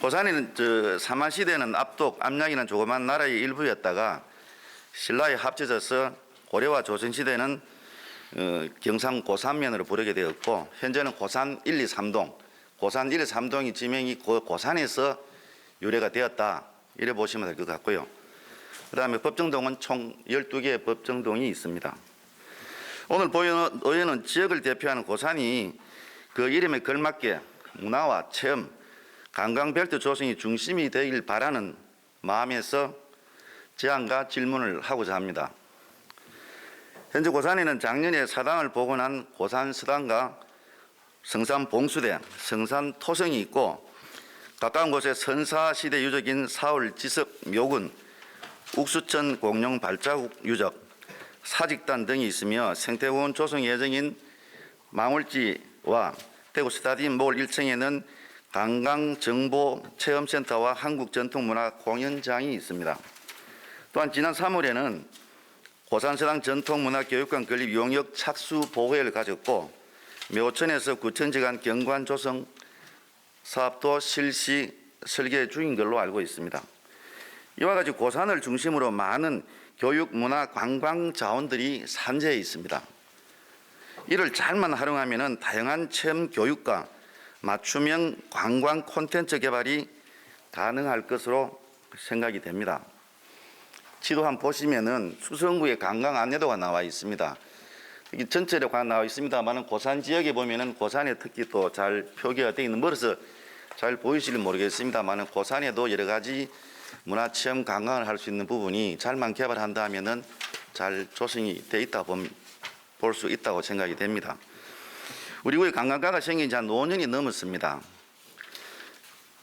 고산은 사만시대는 압독, 압량이라는 조그마한 나라의 일부였다가 신라에 합쳐져서 고려와 조선시대는 경상 고산면으로 부르게 되었고 현재는 고산 1, 2, 3동, 고산 1, 2, 3동이 지명이 고산에서 유래가 되었다 이래 보시면 될 것 같고요. 그 다음에 법정동은 총 12개의 법정동이 있습니다. 오늘 의원은 지역을 대표하는 고산이 그 이름에 걸맞게 문화와 체험, 관광벨트 조성이 중심이 되길 바라는 마음에서 제안과 질문을 하고자 합니다. 현재 고산에는 작년에 사당을 복원한 고산서당과 성산봉수대, 성산토성이 있고 가까운 곳에 선사시대 유적인 사울지석 묘군, 욱수천 공룡 발자국 유적, 사직단 등이 있으며 생태공원 조성 예정인 망울지와 대구 스타디움 몰 1층에는 관광정보체험센터와 한국전통문화 공연장이 있습니다. 또한 지난 3월에는 고산서당 전통문화교육관 건립 용역 착수 보고회를 가졌고 묘천에서 구천지간 경관 조성 사업도 실시 설계 중인 걸로 알고 있습니다. 이와 같이 고산을 중심으로 많은 교육, 문화, 관광 자원들이 산재해 있습니다. 이를 잘만 활용하면 다양한 체험 교육과 맞춤형 관광 콘텐츠 개발이 가능할 것으로 생각이 됩니다. 지도 한번 보시면은 수성구의 관광 안내도가 나와 있습니다. 여기 전체로 나와 있습니다만은 고산 지역에 보면은 고산의 특히 또 잘 표기가 되어 있는 멀어서 잘 보이실지 모르겠습니다만은 고산에도 여러 가지 문화 체험 관광을 할 수 있는 부분이 잘만 개발한다면은 잘 조성이 돼 있다 볼 수 있다고 생각이 됩니다. 우리 구에 관광가가 생긴 지 한 5년이 넘었습니다.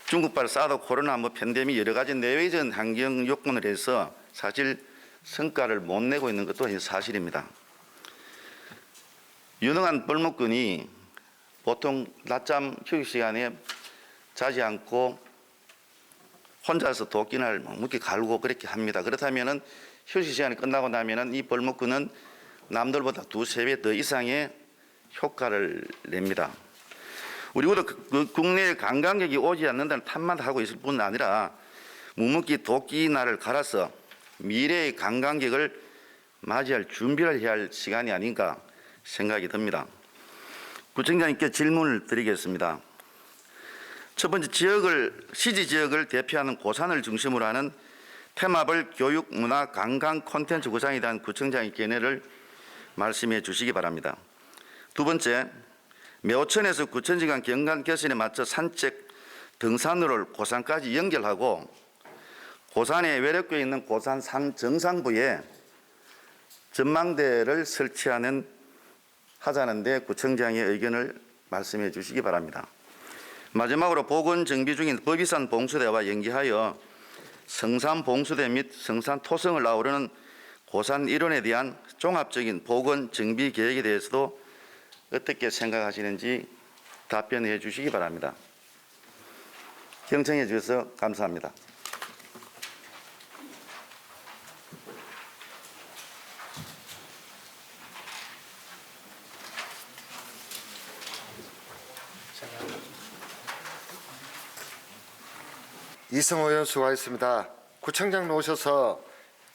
중국발 사드 코로나 팬데믹 여러 가지 내외적 환경 요건을 해서 사실 성과를 못 내고 있는 것도 사실입니다. 유능한 벌목꾼이 보통 낮잠 휴식 시간에 자지 않고 혼자서 도끼날 묵게 갈고 그렇게 합니다. 그렇다면은 휴식 시간이 끝나고 나면은 이 벌목꾼은 남들보다 2~3배 더 이상의 효과를 냅니다. 우리도 국내 관광객이 오지 않는다는 탓만 하고 있을 뿐 아니라 묵묵히 도끼날을 갈아서 미래의 관광객을 맞이할 준비를 해야 할 시간이 아닌가 생각이 듭니다. 구청장님께 질문을 드리겠습니다. 첫 번째 시지 지역을 대표하는 고산을 중심으로 하는 테마별 교육, 문화, 관광 콘텐츠 구상에 대한 구청장의 견해를 말씀해 주시기 바랍니다. 두 번째, 묘천에서 구천지간 경관 개선에 맞춰 산책 등산로를 고산까지 연결하고 고산에 외력교에 있는 고산 산 정상부에 전망대를 하자는데 구청장의 의견을 말씀해 주시기 바랍니다. 마지막으로 보건 정비 중인 법이산 봉수대와 연계하여 성산 봉수대 및 성산 토성을 아우르는 고산 일원에 대한 종합적인 보건 정비 계획에 대해서도 어떻게 생각하시는지 답변해 주시기 바랍니다. 경청해 주셔서 감사합니다. 이성호 의원 수고하셨습니다. 구청장 나오셔서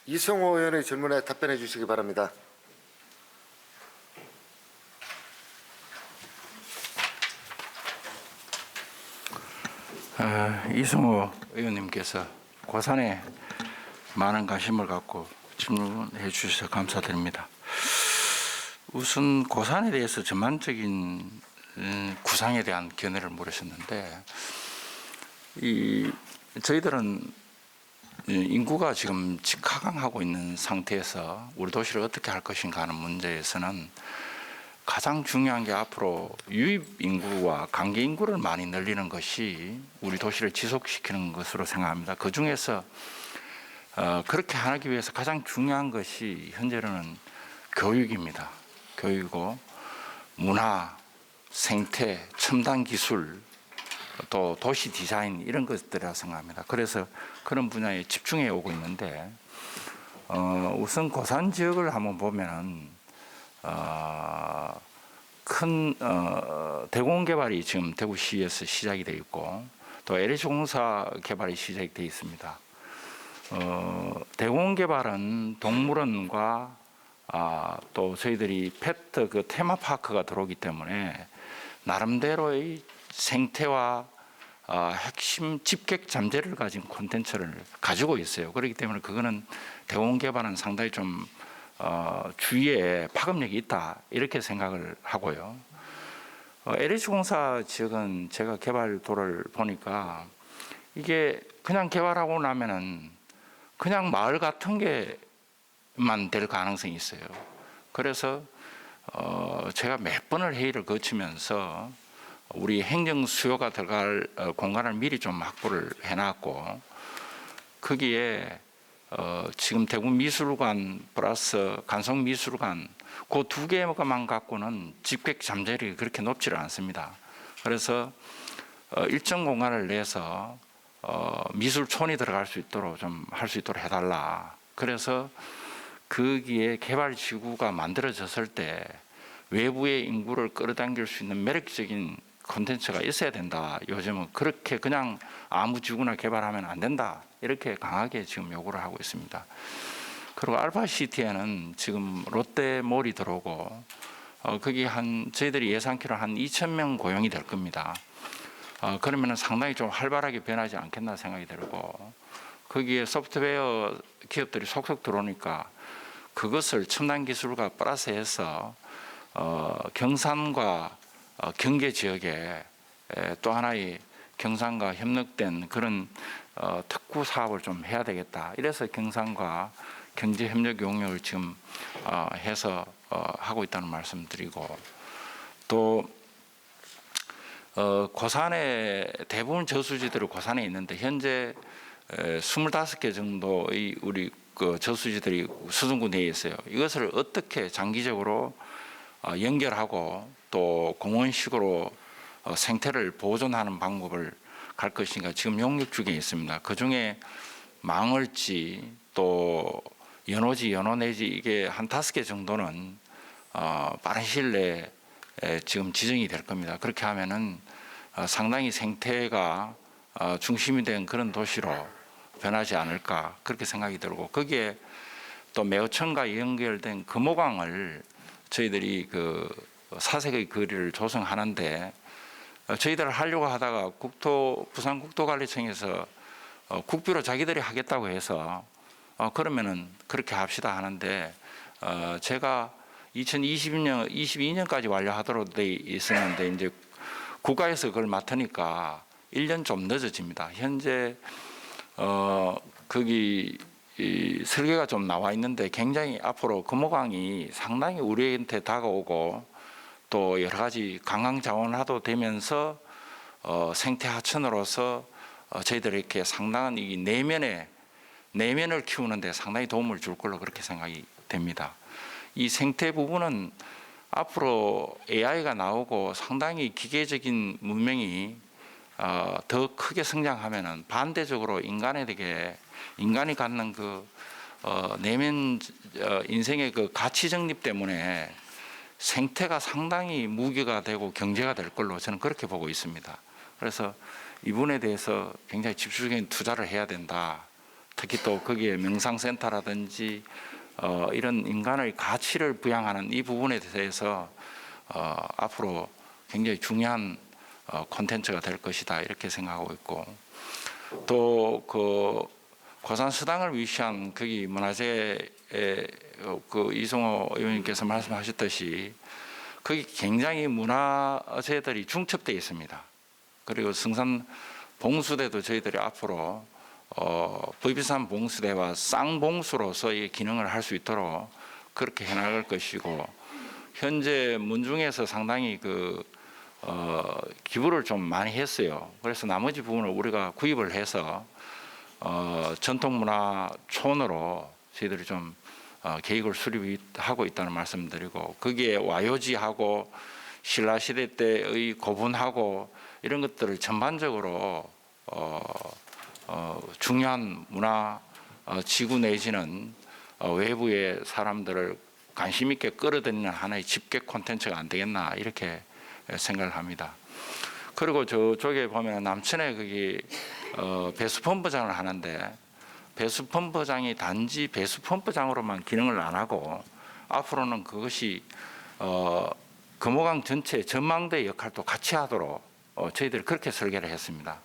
이성호 의원의 질문에 답변해 주시기 바랍니다. 이성호 의원님께서 고산에 많은 관심을 갖고 질문해 주셔서 감사드립니다. 우선 고산에 대해서 전반적인 구상에 대한 견해를 물으셨는데 저희들은 인구가 지금 직하강하고 있는 상태에서 우리 도시를 어떻게 할 것인가 하는 문제에서는 가장 중요한 게 앞으로 유입 인구와 관계 인구를 많이 늘리는 것이 우리 도시를 지속시키는 것으로 생각합니다. 그 중에서 그렇게 하기 위해서 가장 중요한 것이 현재는 교육입니다. 교육이고 문화, 생태, 첨단 기술, 또 도시 디자인 이런 것들이라고 생각합니다. 그래서 그런 분야에 집중해 오고 있는데 우선 고산 지역을 한번 보면은 큰 대공원 개발이 지금 대구시에서 시작이 되어 있고 또 LH공사 개발이 시작이 되어 있습니다. 대공원 개발은 동물원과 또 저희들이 페트 그 테마파크가 들어오기 때문에 나름대로의 생태와 핵심 집객 잠재를 가진 콘텐츠를 가지고 있어요. 그렇기 때문에 그거는 대공원 개발은 상당히 좀 주위에 파급력이 있다 이렇게 생각을 하고요. LH공사 지역은 제가 개발도를 보니까 이게 그냥 개발하고 나면은 그냥 마을 같은 게만 될 가능성이 있어요. 그래서 제가 몇 번을 회의를 거치면서 우리 행정 수요가 들어갈 공간을 미리 좀 확보를 해놨고 거기에 지금 대구미술관 플러스 간송미술관 그 두 개만 갖고는 집객 잠재력이 그렇게 높지를 않습니다. 그래서 일정 공간을 내서 미술촌이 들어갈 수 있도록 좀 할 수 있도록 해달라. 그래서 거기에 개발 지구가 만들어졌을 때 외부의 인구를 끌어당길 수 있는 매력적인 콘텐츠가 있어야 된다. 요즘은 그렇게 그냥 아무 지구나 개발하면 안 된다. 이렇게 강하게 지금 요구를 하고 있습니다. 그리고 알파시티에는 지금 롯데몰이 들어오고 거기 저희들이 예상키로 한 2,000명 고용이 될 겁니다. 그러면 상당히 좀 활발하게 변하지 않겠나 생각이 들고 거기에 소프트웨어 기업들이 속속 들어오니까 그것을 첨단 기술과 플러스해서 경산과 경계 지역에 또 하나의 경산과 협력된 그런 특구 사업을 좀 해야 되겠다. 이래서 경산과 경제 협력 용역을 지금 해서 하고 있다는 말씀드리고 또 고산에 대부분 저수지들이 고산에 있는데 현재 25개 정도의 우리 그 저수지들이 수성구 내에 있어요. 이것을 어떻게 장기적으로 연결하고 또 공원식으로 생태를 보존하는 방법을 갈 것인가 지금 용역 중에 있습니다. 그 중에 망을지 또 연호지, 연호내지 이게 한 5개 정도는 빠른 시일 내에 지금 지정이 될 겁니다. 그렇게 하면은 상당히 생태가 중심이 된 그런 도시로 변하지 않을까 그렇게 생각이 들고 거기에 또 매호천과 연결된 금호강을 저희들이 그 사색의 거리를 조성하는데 저희들 하려고 하다가 부산국도관리청에서 국비로 자기들이 하겠다고 해서 그러면은 그렇게 합시다 하는데 제가 2022년까지 완료하도록 돼 있었는데 이제 국가에서 그걸 맡으니까 1년 좀 늦어집니다. 현재 거기 설계가 좀 나와 있는데 굉장히 앞으로 금호강이 상당히 우리한테 다가오고 또 여러 가지 관광 자원화도 되면서 생태 하천으로서 저희들이 이렇게 상당한 이 내면을 키우는데 상당히 도움을 줄 걸로 그렇게 생각이 됩니다. 이 생태 부분은 앞으로 AI가 나오고 상당히 기계적인 문명이 더 크게 성장하면은 반대적으로 인간이 갖는 그 내면 인생의 그 가치 정립 때문에 생태가 상당히 무기가 되고 경제가 될 걸로 저는 그렇게 보고 있습니다. 그래서 이 부분에 대해서 굉장히 집중적인 투자를 해야 된다. 특히 또 거기에 명상센터라든지 이런 인간의 가치를 부양하는 이 부분에 대해서 앞으로 굉장히 중요한 콘텐츠가 될 것이다 이렇게 생각하고 있고 또 그 고산 수당을 위시한 거기 문화재에 그 이성호 의원님께서 말씀하셨듯이 거기 굉장히 문화재들이 중첩되어 있습니다. 그리고 성산 봉수대도 저희들이 앞으로 법비산 봉수대와 쌍봉수로서의 기능을 할 수 있도록 그렇게 해나갈 것이고 현재 문중에서 상당히 기부를 좀 많이 했어요. 그래서 나머지 부분을 우리가 구입을 해서 전통문화촌으로 저희들이 좀 계획을 수립하고 있다는 말씀드리고 거기에 와요지하고 신라시대 때의 고분하고 이런 것들을 전반적으로 중요한 문화 지구 내지는 외부의 사람들을 관심 있게 끌어들이는 하나의 집계 콘텐츠가 안 되겠나 이렇게 생각을 합니다. 그리고 저쪽에 보면 남천에 거기 배수펌프장을 하는데 배수펌프장이 단지 배수펌프장으로만 기능을 안 하고 앞으로는 그것이 금호강 전체 전망대 역할도 같이 하도록 저희들이 그렇게 설계를 했습니다.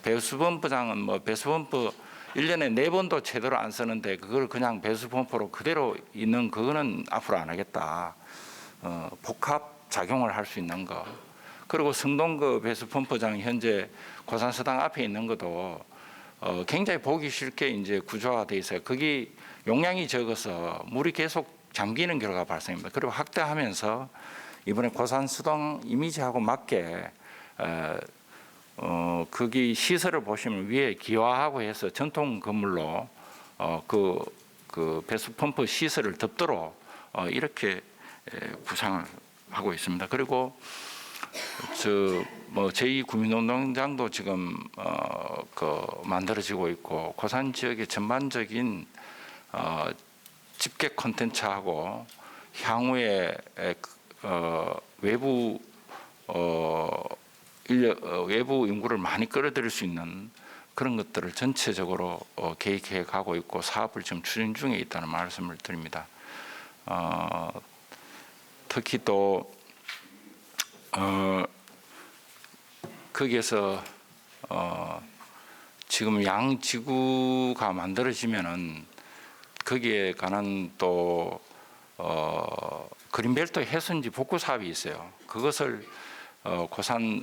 배수펌프장은 배수펌프 1년에 4번도 제대로 안 쓰는데 그걸 그냥 배수펌프로 그대로 있는 그거는 앞으로 안 하겠다. 복합 작용을 할 수 있는 거. 그리고 성동구 배수펌프장 현재 고산서당 앞에 있는 것도 굉장히 보기 쉽게 이제 구조화가 돼 있어요. 거기 용량이 적어서 물이 계속 잠기는 결과가 발생합니다. 그리고 확대하면서 이번에 고산수동 이미지하고 맞게 거기 시설을 보시면 위에 기와하고 해서 전통 건물로 그 배수펌프 시설을 덮도록 이렇게 구상을 하고 있습니다. 그리고 제2구민운동장도 지금 만들어지고 있고 고산 지역의 전반적인 집계 콘텐츠하고 향후에 외부 외부 인구를 많이 끌어들일 수 있는 그런 것들을 전체적으로 계획해 가고 있고 사업을 지금 추진 중에 있다는 말씀을 드립니다. 특히 또 거기에서 지금 양지구가 만들어지면은 거기에 관한 또 그린벨트 해선지 복구 사업이 있어요. 그것을 고산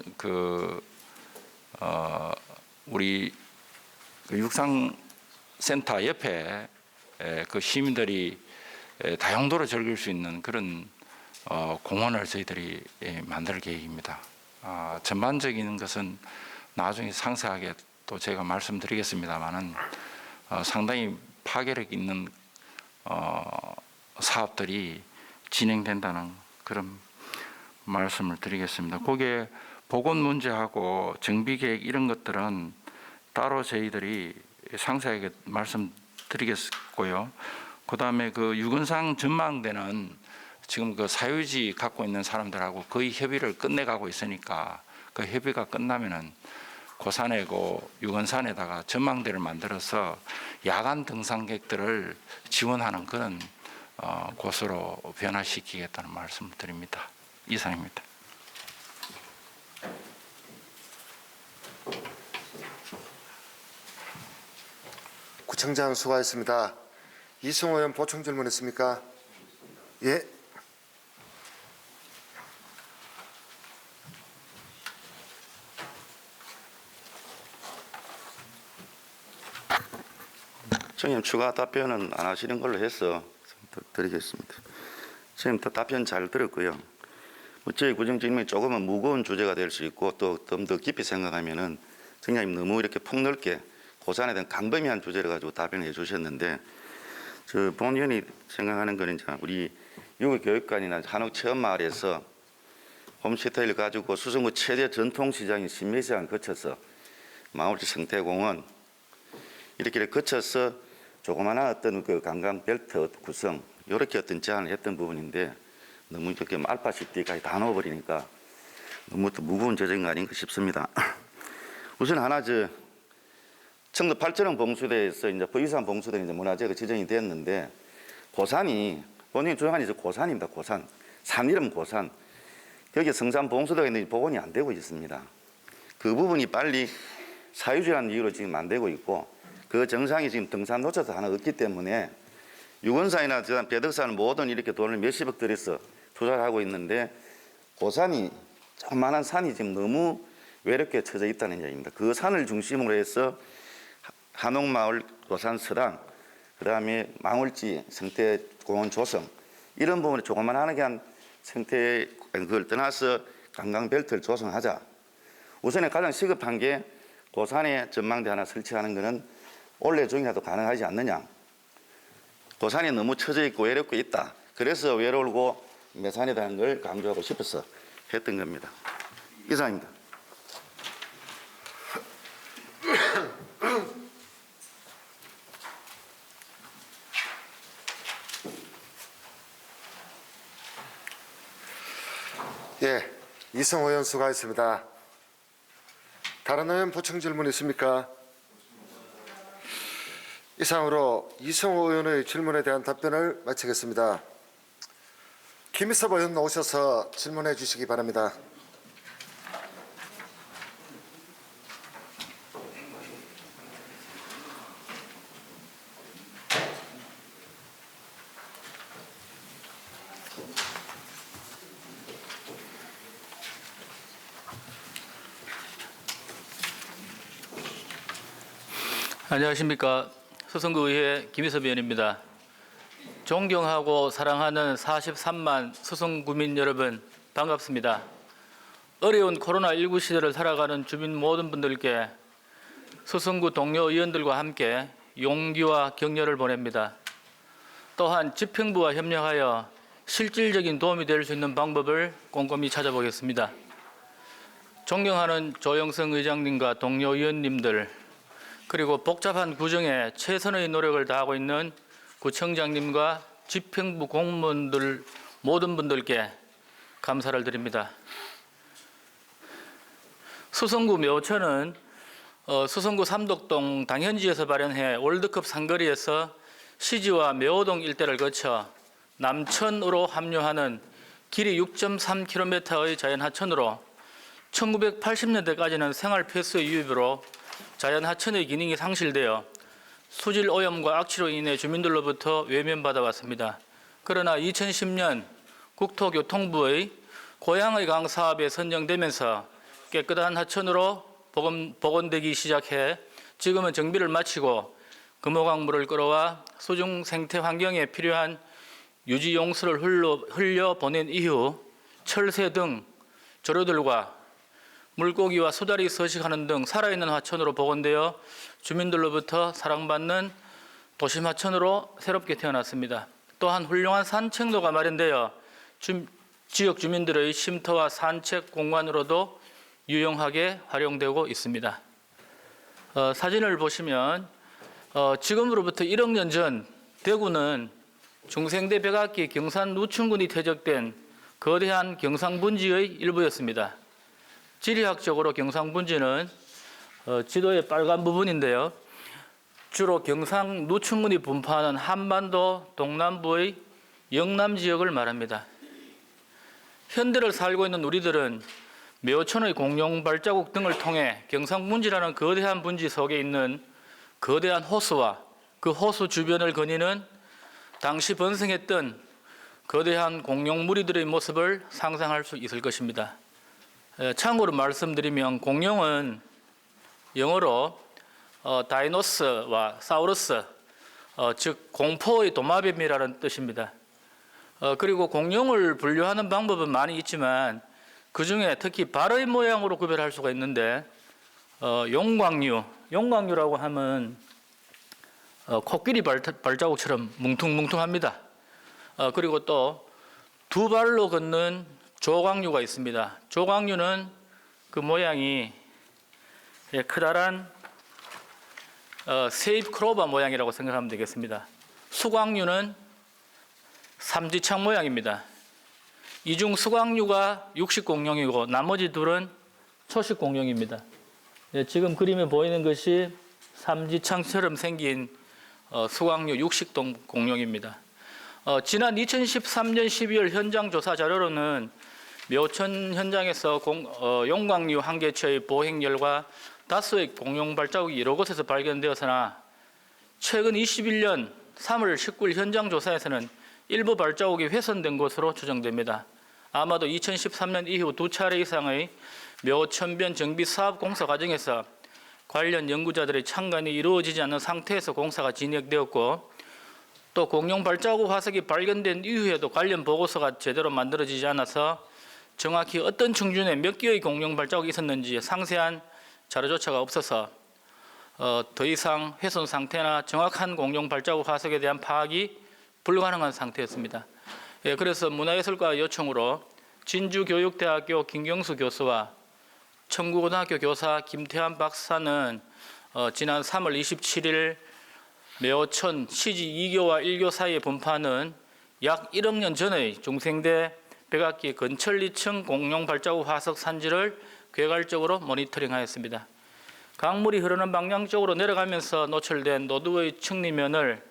우리 육상센터 옆에 그 시민들이 다용도로 즐길 수 있는 그런 공원을 저희들이 만들 계획입니다. 전반적인 것은 나중에 상세하게 또 제가 말씀드리겠습니다만은 상당히 파괴력 있는 사업들이 진행된다는 그런 말씀을 드리겠습니다. 거기에 보건 문제하고 정비 계획 이런 것들은 따로 저희들이 상세하게 말씀드리겠고요. 그다음에 그 유건상 전망대는 지금 그 사유지 갖고 있는 사람들하고 거의 협의를 끝내가고 있으니까 그 협의가 끝나면은 고산에 그 유건산에다가 전망대를 만들어서 야간 등산객들을 지원하는 그런 곳으로 변화시키겠다는 말씀을 드립니다. 이상입니다. 구청장 수고하셨습니다. 이승호 의원 보충 질문 있습니까? 예. 청님 추가 답변은 안 하시는 걸로 해서 드리겠습니다. 청님 답변 잘 들었고요. 저희 구청 질문이 조금은 무거운 주제가 될 수 있고 또 좀 더 깊이 생각하면은 청장님 너무 이렇게 폭넓게 고산에 대한 광범위한 주제를 가지고 답변해 주셨는데 저 본 의원이 생각하는 거는 이제 우리 유구교육관이나 한옥체험마을에서 홈스테이를 가지고 수성구 최대 전통시장인 신매시장을 거쳐서 마을지 생태공원 이렇게 거쳐서 조그마한 어떤 그 관광 벨트 구성 이렇게 어떤 제안을 했던 부분인데 너무 이렇게 알파시티까지 다 넣어버리니까 너무 또 무거운 재정이 아닌가 싶습니다. 우선 하나 청도 팔천원 봉수대에서 이제 부의산 봉수대 이제 문화재가 지정이 됐는데 고산이 본인이 주장한 이제 고산입니다. 고산 산 이름 고산 여기 성산 봉수대가 있는지 복원이 안 되고 있습니다. 그 부분이 빨리 사유지라는 이유로 지금 안 되고 있고 그 정상이 지금 등산 노차도 하나 없기 때문에 유건산이나 배덕산은 모든 이렇게 돈을 몇십억 들여서 투자를 하고 있는데 고산이 조그만한 산이 지금 너무 외롭게 처져 있다는 얘기입니다. 그 산을 중심으로 해서 한옥마을 고산 서당 그다음에 망울지 생태공원 조성 이런 부분에 조그만하게 한 생태 그걸 떠나서 관광벨트를 조성하자. 우선에 가장 시급한 게 고산에 전망대 하나 설치하는 것은 올해 중이라도 가능하지 않느냐. 고산이 너무 처져 있고 외롭고 있다. 그래서 외로울고 매산이라는 걸 강조하고 싶어서 했던 겁니다. 이상입니다. 예, 이승호 의원 수고하셨습니다. 다른 의원 보충 질문 있습니까? 이상으로 이승호 의원의 질문에 대한 답변을 마치겠습니다. 김희섭 의원 오셔서 질문해 주시기 바랍니다. 안녕하십니까. 수성구의회 김희섭 의원입니다. 존경하고 사랑하는 43만 수성구민 여러분 반갑습니다. 어려운 코로나19 시대를 살아가는 주민 모든 분들께 수성구 동료 의원들과 함께 용기와 격려를 보냅니다. 또한 집행부와 협력하여 실질적인 도움이 될 수 있는 방법을 꼼꼼히 찾아보겠습니다. 존경하는 조영성 의장님과 동료 의원님들 그리고 복잡한 구정에 최선의 노력을 다하고 있는 구청장님과 집행부 공무원들 모든 분들께 감사를 드립니다. 수성구 묘천은 수성구 삼덕동 당현지에서 발현해 월드컵 상거리에서 시지와 묘동 일대를 거쳐 남천으로 합류하는 길이 6.3km의 자연하천으로 1980년대까지는 생활 필수의 유입으로 자연하천의 기능이 상실되어 수질 오염과 악취로 인해 주민들로부터 외면받아 왔습니다. 그러나 2010년 국토교통부의 고향의 강 사업에 선정되면서 깨끗한 하천으로 복원되기 시작해 지금은 정비를 마치고 금호강물을 끌어와 수중 생태 환경에 필요한 유지 용수를 흘려 보낸 이후 철새 등 조류들과 물고기와 수달이 서식하는 등 살아있는 하천으로 복원되어 주민들로부터 사랑받는 도심 하천으로 새롭게 태어났습니다. 또한 훌륭한 산책로가 마련되어 지역 주민들의 쉼터와 산책 공간으로도 유용하게 활용되고 있습니다. 사진을 보시면 지금으로부터 1억 년 전 대구는 중생대 백악기 경산 누춘군이 퇴적된 거대한 경상분지의 일부였습니다. 지리학적으로 경상분지는 지도의 빨간 부분인데요. 주로 경상 누춘군이 분포하는 한반도 동남부의 영남 지역을 말합니다. 현대를 살고 있는 우리들은 묘천의 공룡 발자국 등을 통해 경상분지라는 거대한 분지 속에 있는 거대한 호수와 그 호수 주변을 거니는 당시 번성했던 거대한 공룡 무리들의 모습을 상상할 수 있을 것입니다. 참고로 말씀드리면 공룡은 영어로 다이노스와 사우루스, 즉 공포의 도마뱀이라는 뜻입니다. 그리고 공룡을 분류하는 방법은 많이 있지만 그 중에 특히 발의 모양으로 구별할 수가 있는데 용광류라고 하면 코끼리 발자국처럼 뭉퉁뭉퉁합니다. 그리고 또 두 발로 걷는 조광류가 있습니다. 조광류는 그 모양이 커다란 세잎 크로바 모양이라고 생각하면 되겠습니다. 수광류는 삼지창 모양입니다. 이중 수광류가 육식 공룡이고 나머지 둘은 초식 공룡입니다. 지금 그림에 보이는 것이 삼지창처럼 생긴 수광류 육식 공룡입니다. 지난 2013년 12월 현장 조사 자료로는 묘천 현장에서 용광류 한 개체의 보행열과 다수의 공룡 발자국이 여러 곳에서 발견되었으나 최근 21년 3월 19일 현장 조사에서는 일부 발자국이 훼손된 것으로 추정됩니다. 아마도 2013년 이후 2차례 이상의 묘천변 정비 사업 공사 과정에서 관련 연구자들의 참관이 이루어지지 않는 상태에서 공사가 진행되었고 또 공룡 발자국 화석이 발견된 이후에도 관련 보고서가 제대로 만들어지지 않아서 정확히 어떤 층준에 몇 개의 공룡 발자국이 있었는지 상세한 자료조차가 없어서 더 이상 훼손 상태나 정확한 공룡 발자국 화석에 대한 파악이 불가능한 상태였습니다. 그래서 문화예술과 요청으로 진주교육대학교 김경수 교수와 청구고등학교 교사 김태환 박사는 지난 3월 27일 묘천 시지 2교와 1교 사이에 분포하는 약 1억 년 전의 중생대 백악기 근천리층 공룡 발자국 화석 산지를 괴갈적으로 모니터링하였습니다. 강물이 흐르는 방향 쪽으로 내려가면서 노출된 노두의 층리면을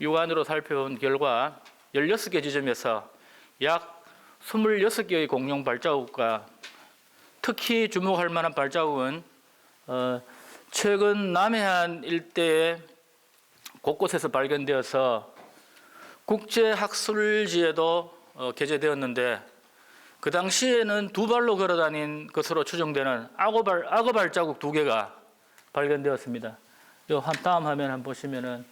육안으로 살펴본 결과 16개 지점에서 약 26개의 공룡 발자국과 특히 주목할 만한 발자국은 최근 남해안 일대에 곳곳에서 발견되어서 국제학술지에도 게재되었는데 그 당시에는 두 발로 걸어다닌 것으로 추정되는 악어 발자국 2개가 발견되었습니다. 다음 화면 한번 보시면은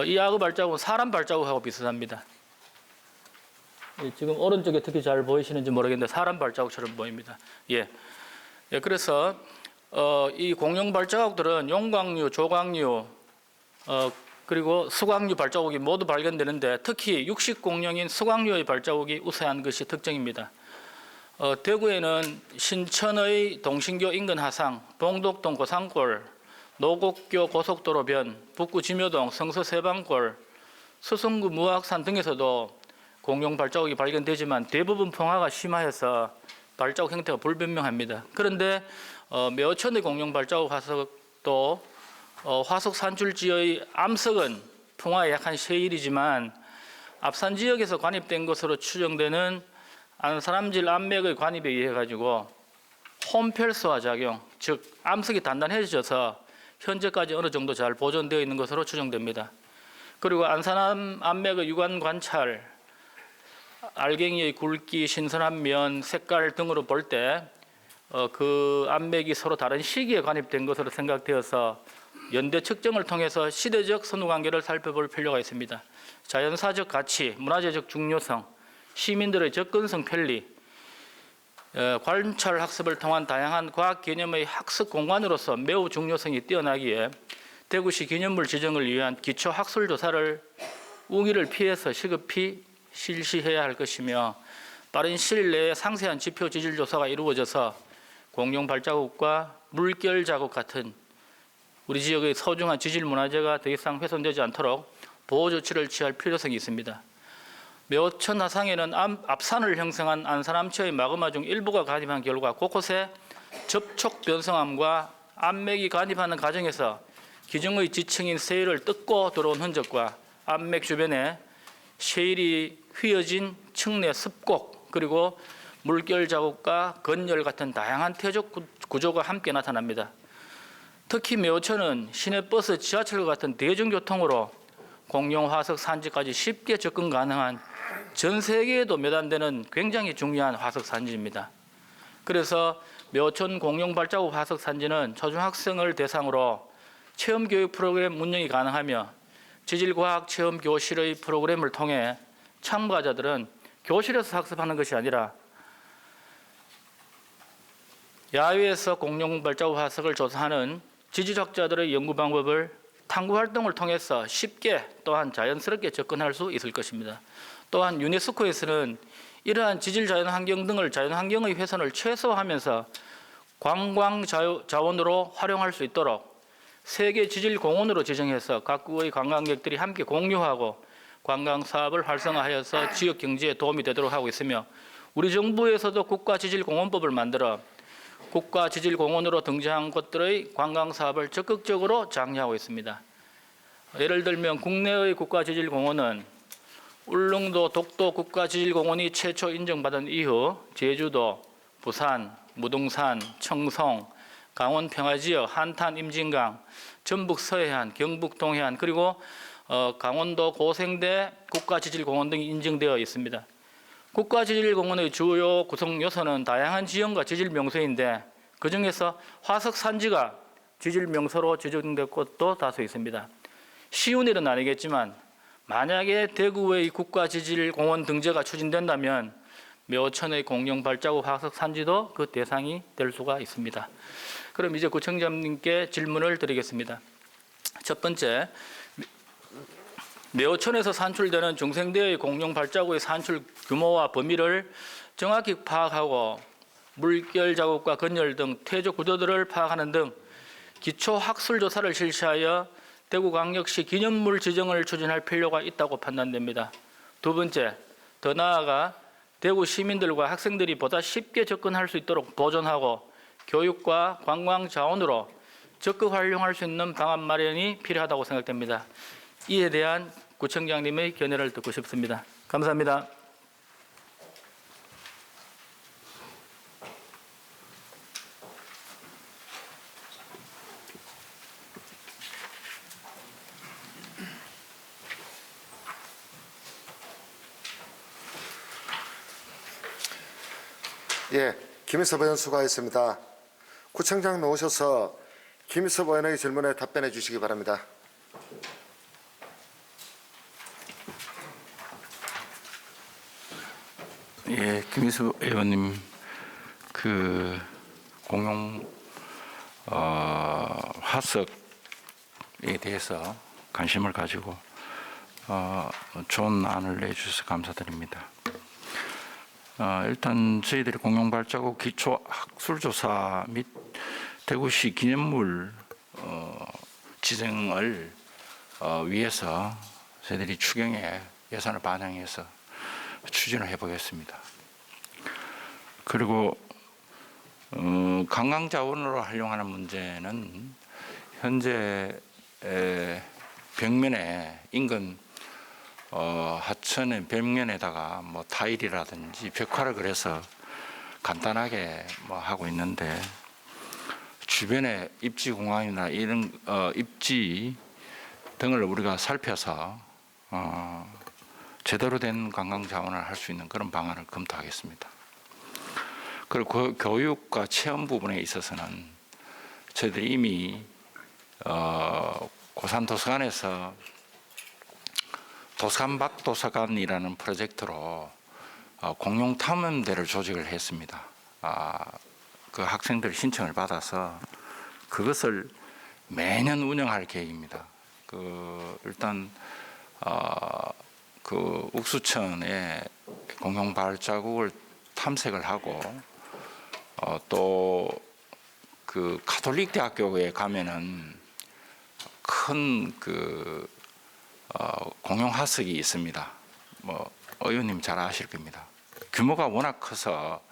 이 악어 발자국은 사람 발자국하고 비슷합니다. 지금 오른쪽에 특히 잘 보이시는지 모르겠는데 사람 발자국처럼 보입니다. 그래서 이 공룡 발자국들은 용광류, 조광류, 그리고 수광류 발자국이 모두 발견되는데 특히 육식 공룡인 수광류의 발자국이 우세한 것이 특징입니다. 대구에는 신천의 동신교 인근 하상, 동독동 고산골, 노곡교 고속도로변, 북구 지묘동 성서세방골, 수성구 무악산 등에서도 공룡 발자국이 발견되지만 대부분 풍화가 심하여서 발자국 형태가 불분명합니다. 그런데 매어천의 공룡 발자국 화석도 화석 산출지의 암석은 풍화에 약한 셰일이지만 앞산 지역에서 관입된 것으로 추정되는 안산암질 암맥의 관입에 의해 가지고 홈펠스화 작용, 즉 암석이 단단해져서 현재까지 어느 정도 잘 보존되어 있는 것으로 추정됩니다. 그리고 안산암 암맥의 유관 관찰, 알갱이의 굵기, 신선한 면, 색깔 등으로 볼 때 그 암맥이 서로 다른 시기에 관입된 것으로 생각되어서 연대 측정을 통해서 시대적 선후관계를 살펴볼 필요가 있습니다. 자연사적 가치, 문화재적 중요성, 시민들의 접근성 편리, 관찰 학습을 통한 다양한 과학 개념의 학습 공간으로서 매우 중요성이 뛰어나기에 대구시 기념물 지정을 위한 기초 학술 조사를 우기를 피해서 시급히 실시해야 할 것이며 빠른 시일 내에 상세한 지표 지질 조사가 이루어져서 공룡 발자국과 물결 자국 같은 우리 지역의 소중한 지질 문화재가 더 이상 훼손되지 않도록 보호 조치를 취할 필요성이 있습니다. 매어천 하상에는 앞산을 형성한 안산암치의 마그마 중 일부가 간입한 결과 곳곳에 접촉 변성암과 암맥이 간입하는 과정에서 기중의 지층인 세일을 뜯고 들어온 흔적과 암맥 주변에 셰일이 휘어진 층내 습곡 그리고 물결 자국과 건열 같은 다양한 태적 구조가 함께 나타납니다. 특히 매어천은 시내버스, 지하철과 같은 대중교통으로 공룡 화석 산지까지 쉽게 접근 가능한 전 세계에도 몇 안 되는 굉장히 중요한 화석 산지입니다. 그래서 매어천 공룡 발자국 화석 산지는 초중학생을 대상으로 체험 교육 프로그램 운영이 가능하며 지질과학 체험 교실의 프로그램을 통해 참가자들은 교실에서 학습하는 것이 아니라 야외에서 공룡 발자국 화석을 조사하는 지질학자들의 연구 방법을 탐구 활동을 통해서 쉽게 또한 자연스럽게 접근할 수 있을 것입니다. 또한 유네스코에서는 이러한 지질 자연환경 등을 자연환경의 훼손을 최소화하면서 관광 자원으로 활용할 수 있도록 세계 지질 공원으로 지정해서 각국의 관광객들이 함께 공유하고 관광 사업을 활성화하여서 지역 경제에 도움이 되도록 하고 있으며 우리 정부에서도 국가지질공원법을 만들어 국가지질공원으로 등재한 곳들의 관광 사업을 적극적으로 장려하고 있습니다. 예를 들면 국내의 국가지질공원은 울릉도 독도 국가지질공원이 최초 인정받은 이후 제주도, 부산, 무등산, 청송, 강원 평화지역, 한탄 임진강, 전북 서해안, 경북 동해안 그리고 강원도 고생대 국가지질공원 등이 인정되어 있습니다. 국가지질공원의 주요 구성 요소는 다양한 지형과 지질 명소인데 그중에서 화석 산지가 지질 명소로 지정된 곳도 다수 있습니다. 쉬운 일은 아니겠지만 만약에 대구의 국가지질공원 등재가 추진된다면 매어천의 공룡 발자국 화석 산지도 그 대상이 될 수가 있습니다. 그럼 이제 구청장님께 질문을 드리겠습니다. 첫 번째, 매어천에서 산출되는 중생대의 공룡 발자국의 산출 규모와 범위를 정확히 파악하고 물결 자국과 건열 등 태조 구조들을 파악하는 등 기초 학술 조사를 실시하여 대구광역시 기념물 지정을 추진할 필요가 있다고 판단됩니다. 두 번째, 더 나아가 대구 시민들과 학생들이 보다 쉽게 접근할 수 있도록 보존하고 교육과 관광 자원으로 적극 활용할 수 있는 방안 마련이 필요하다고 생각됩니다. 이에 대한 구청장님의 견해를 듣고 싶습니다. 감사합니다. 예, 김희섭 의원 수고하셨습니다. 구청장 나오셔서 김희섭 의원의 질문에 답변해 주시기 바랍니다. 예, 김희수 의원님, 그 공룡 화석에 대해서 관심을 가지고 좋은 안을 내주셔서 감사드립니다. 일단 저희들이 공룡 발자국 기초 학술조사 및 대구시 기념물 지정을 위해서 저희들이 추경에 예산을 반영해서 추진을 해보겠습니다. 그리고 관광 자원으로 활용하는 문제는 현재 벽면에 인근 하천의 벽면에다가 뭐 타일이라든지 벽화를 그려서 간단하게 뭐 하고 있는데 주변에 입지 공간이나 이런 입지 등을 우리가 살펴서 제대로 된 관광 자원을 할 수 있는 그런 방안을 검토하겠습니다. 그리고 교육과 체험 부분에 있어서는 저희들이 이미 고산도서관에서 도서관박 도서관이라는 프로젝트로 공용 탐험대를 조직을 했습니다. 그 학생들 신청을 받아서 그것을 매년 운영할 계획입니다. 일단 그 옥수천에 공용 발자국을 탐색을 하고 또 그 가톨릭 대학교에 가면은 큰 공용 하석이 있습니다. 뭐 의원님 잘 아실 겁니다. 규모가 워낙 커서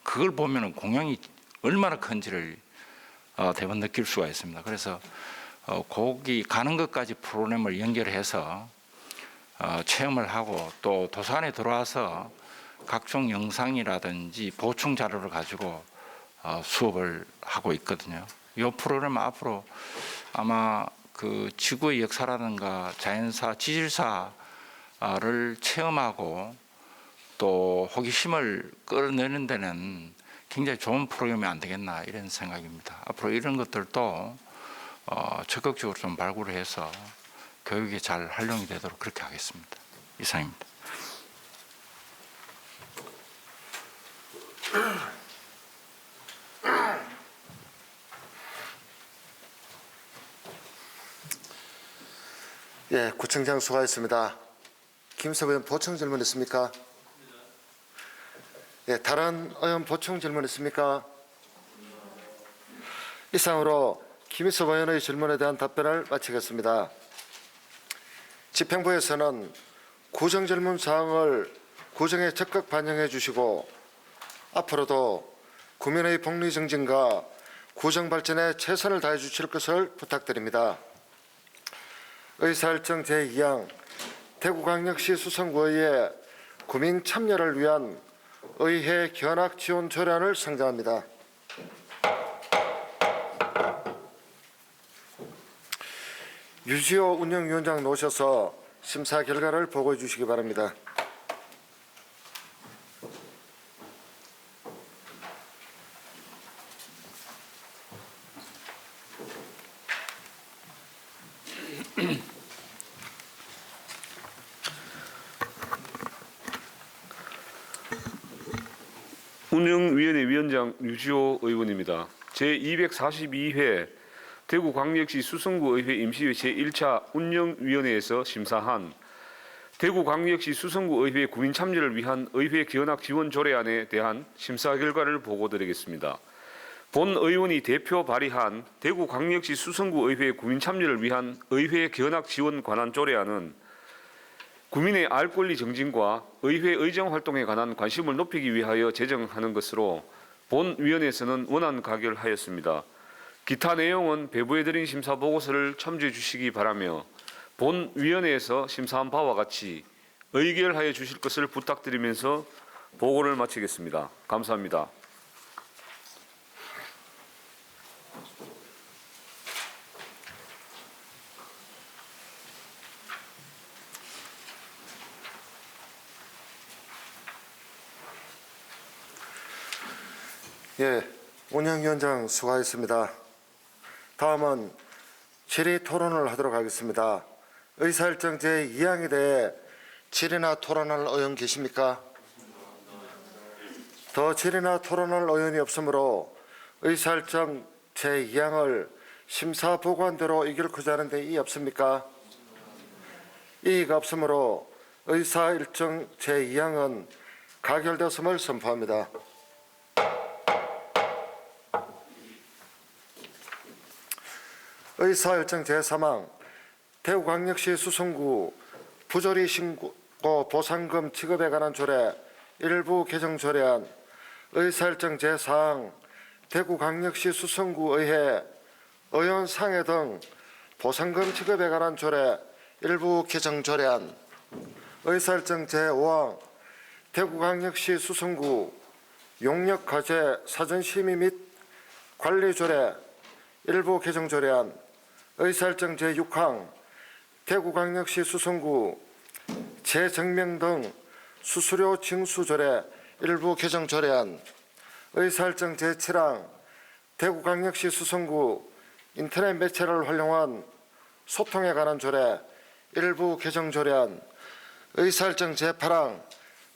그걸 보면은 공양이 얼마나 큰지를 대번 느낄 수가 있습니다. 그래서 거기 가는 것까지 프로그램을 연결해서 체험을 하고 또 도서관에 들어와서 각종 영상이라든지 보충 자료를 가지고 수업을 하고 있거든요. 이 프로그램 앞으로 아마 그 지구의 역사라든가 자연사, 지질사를 체험하고 또 호기심을 끌어내는 데는 굉장히 좋은 프로그램이 안 되겠나 이런 생각입니다. 앞으로 이런 것들도 적극적으로 좀 발굴을 해서 교육에 잘 활용이 되도록 그렇게 하겠습니다. 이상입니다. 예, 구청장 수고하셨습니다. 김석 의원 보충 질문 있습니까? 예, 다른 의원 보충 질문 있습니까? 이상으로 김희섭 의원의 질문에 대한 답변을 마치겠습니다. 집행부에서는 구정 질문 사항을 구정에 적극 반영해 주시고 앞으로도 구민의 복리 증진과 구정 발전에 최선을 다해 주실 것을 부탁드립니다. 의사일정 제2항 대구광역시 수성구의회 구민 참여를 위한 의회 견학 지원 조례안을 상정합니다. 유지호 운영위원장 나오셔서 심사 결과를 보고해 주시기 바랍니다. 운영위원회 위원장 유지호 의원입니다. 제242회 대구광역시 수성구의회 임시회 제1차 운영위원회에서 심사한 대구광역시 수성구의회 구민 참여를 위한 의회 견학 지원 조례안에 대한 심사 결과를 보고드리겠습니다. 본 의원이 대표 발의한 대구광역시 수성구의회 구민 참여를 위한 의회 견학 지원 관한 조례안은 구민의 알 권리 정진과 의회 의정 활동에 관한 관심을 높이기 위하여 제정하는 것으로 본 위원회에서는 원안 가결하였습니다. 기타 내용은 배부해드린 심사 보고서를 참조해 주시기 바라며 본 위원회에서 심사한 바와 같이 의결하여 주실 것을 부탁드리면서 보고를 마치겠습니다. 감사합니다. 예, 운영위원장 수고하셨습니다. 다음은 질의 토론을 하도록 하겠습니다. 의사일정 제2항에 대해 질의나 토론할 의원 계십니까? 더 질의나 토론할 의원이 없으므로 의사일정 제2항을 심사 보고한대로 이결코자 하는데 이의 없습니까? 이의가 없으므로 의사일정 제2항은 가결되었음을 선포합니다. 의사일정 제3항 대구광역시 수성구 부조리 신고 보상금 지급에 관한 조례 일부 개정 조례안 의사일정 제4항 대구광역시 수성구의회 의원상회 등 보상금 지급에 관한 조례 일부 개정 조례안 의사일정 제5항 대구광역시 수성구 용역과제 사전심의 및 관리조례 일부 개정 조례안 의사일정 제6항 대구광역시 수성구 재정명 등 수수료 징수조례 일부 개정 조례안 의사일정 제7항 대구광역시 수성구 인터넷 매체를 활용한 소통에 관한 조례 일부 개정 조례안 의사일정 제8항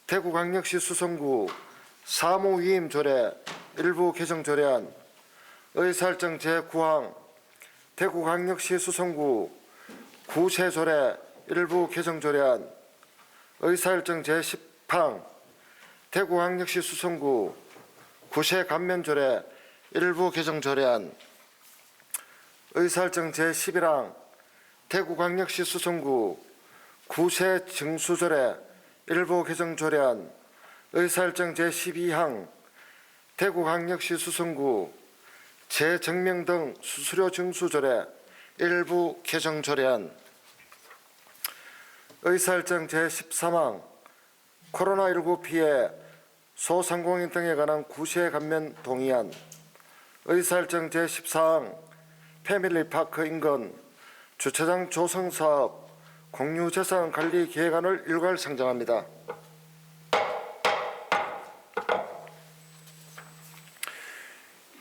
대구광역시 수성구 사무위임 조례 일부 개정 조례안 의사일정 제9항 대구광역시 수성구 구세조례 일부 개정 조례안 의사일정 제10항 대구광역시 수성구 구세감면조례 일부 개정 조례안 의사일정 제11항 대구광역시 수성구 구세증수조례 일부 개정 조례안 의사일정 제12항 대구광역시 수성구 재정명 등 수수료 징수조례 일부 개정 조례안 의사일정 제13항 코로나19 피해 소상공인 등에 관한 구세 감면 동의안 의사일정 제14항 패밀리파크 인근 주차장 조성 사업 공유재산 관리 계획안을 일괄 상정합니다.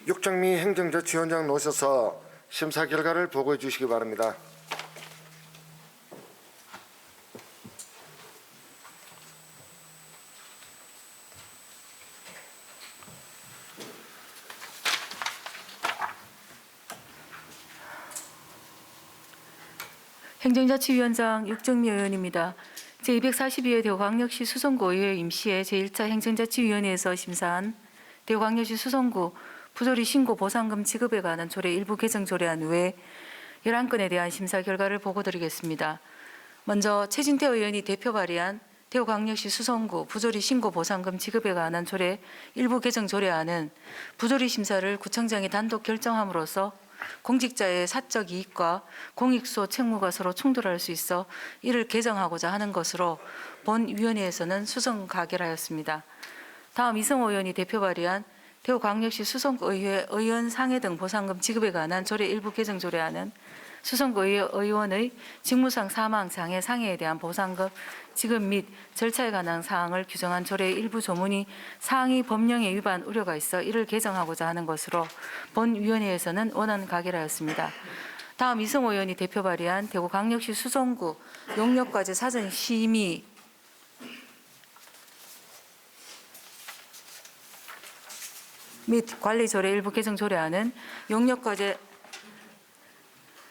육정미 행정자치위원장 모셔서 심사 결과를 보고해 주시기 바랍니다. 행정자치위원장 육정미 의원입니다. 제242회 대구광역시 수성구의회 임시회 제1차 행정자치위원회에서 심사한 대구광역시 수성구 부조리 신고 보상금 지급에 관한 조례 일부 개정 조례안 외 11건에 대한 심사 결과를 보고드리겠습니다. 먼저 최진태 의원이 대표 발의한 대구광역시 수성구 부조리 신고 보상금 지급에 관한 조례 일부 개정 조례안은 부조리 심사를 구청장이 단독 결정함으로써 공직자의 사적 이익과 공익소 책무가 서로 충돌할 수 있어 이를 개정하고자 하는 것으로 본 위원회에서는 수정 가결하였습니다. 다음 이성호 의원이 대표 발의한 대구광역시 수성구의회 의원상회 등 보상금 지급에 관한 조례 일부 개정 조례안은 수성구의회 의원의 직무상 사망, 장애, 상해에 대한 보상금 지급 및 절차에 관한 사항을 규정한 조례 일부 조문이 상위 법령에 위반 우려가 있어 이를 개정하고자 하는 것으로 본 위원회에서는 원안 가결하였습니다. 다음 이성호 의원이 대표 발의한 대구광역시 수성구 용역과제 사전 심의 및 관리조례 일부 개정 조례안은 용역과제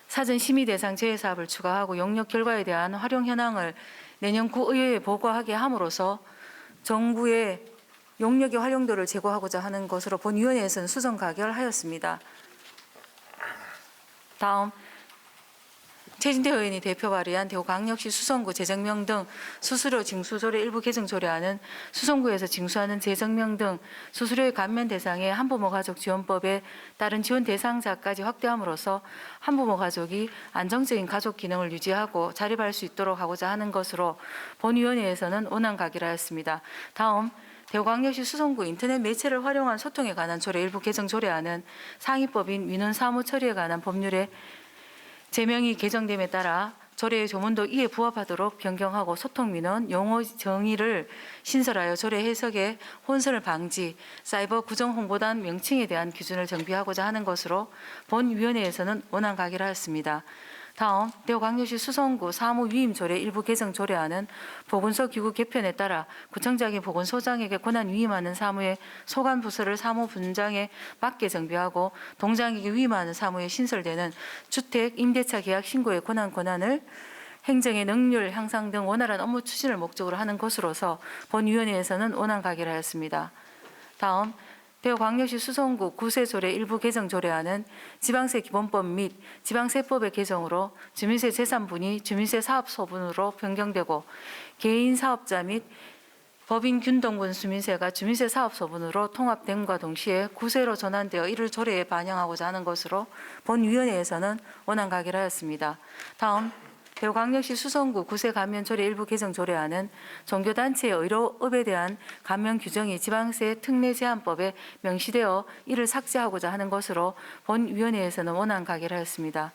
사전 심의 대상 제외 사업을 추가하고 용역 결과에 대한 활용 현황을 내년 구의회에 보고하게 함으로써 정부의 용역의 활용도를 제고하고자 하는 것으로 본 위원회에서는 수정 가결하였습니다. 다음 최진태 의원이 대표 발의한 대구광역시 수성구 재정명 등 수수료 징수 조례 일부 개정 조례안은 수성구에서 징수하는 재정명 등 수수료의 감면 대상의 한부모 가족 지원법에 따른 지원 대상자까지 확대함으로써 한부모 가족이 안정적인 가족 기능을 유지하고 자립할 수 있도록 하고자 하는 것으로 본위원회에서는 원안 가결하였습니다. 다음 대구광역시 수성구 인터넷 매체를 활용한 소통에 관한 조례 일부 개정 조례안은 상위법인 민원 사무 처리에 관한 법률에 제명이 개정됨에 따라 조례의 조문도 이에 부합하도록 변경하고 소통민원 용어 정의를 신설하여 조례 해석의 혼선을 방지, 사이버 구정홍보단 명칭에 대한 기준을 정비하고자 하는 것으로 본 위원회에서는 원안 가결하였습니다. 다음 대구광역시 수성구 사무위임 조례 일부 개정 조례안은 보건소 기구 개편에 따라 구청장이 보건소장에게 권한 위임하는 사무의 소관 부서를 사무분장에 맞게 정비하고 동장에게 위임하는 사무에 신설되는 주택 임대차 계약 신고의 권한을 행정의 능률 향상 등 원활한 업무 추진을 목적으로 하는 것으로서 본 위원회에서는 원안 가결하였습니다. 다음 대구광역시 수성구 구세조례 일부 개정 조례안은 지방세 기본법 및 지방세법의 개정으로 주민세 재산분이 주민세 사업소분으로 변경되고 개인 사업자 및 법인 균등분 주민세가 주민세 사업소분으로 통합됨과 동시에 구세로 전환되어 이를 조례에 반영하고자 하는 것으로 본위원회에서는 원안 가결하였습니다. 다음 대구광역시 수성구 구세 감면 조례 일부 개정 조례안은 종교단체의 의료업에 대한 감면 규정이 지방세 특례 제한법에 명시되어 이를 삭제하고자 하는 것으로 본위원회에서는 원안 가결하였습니다.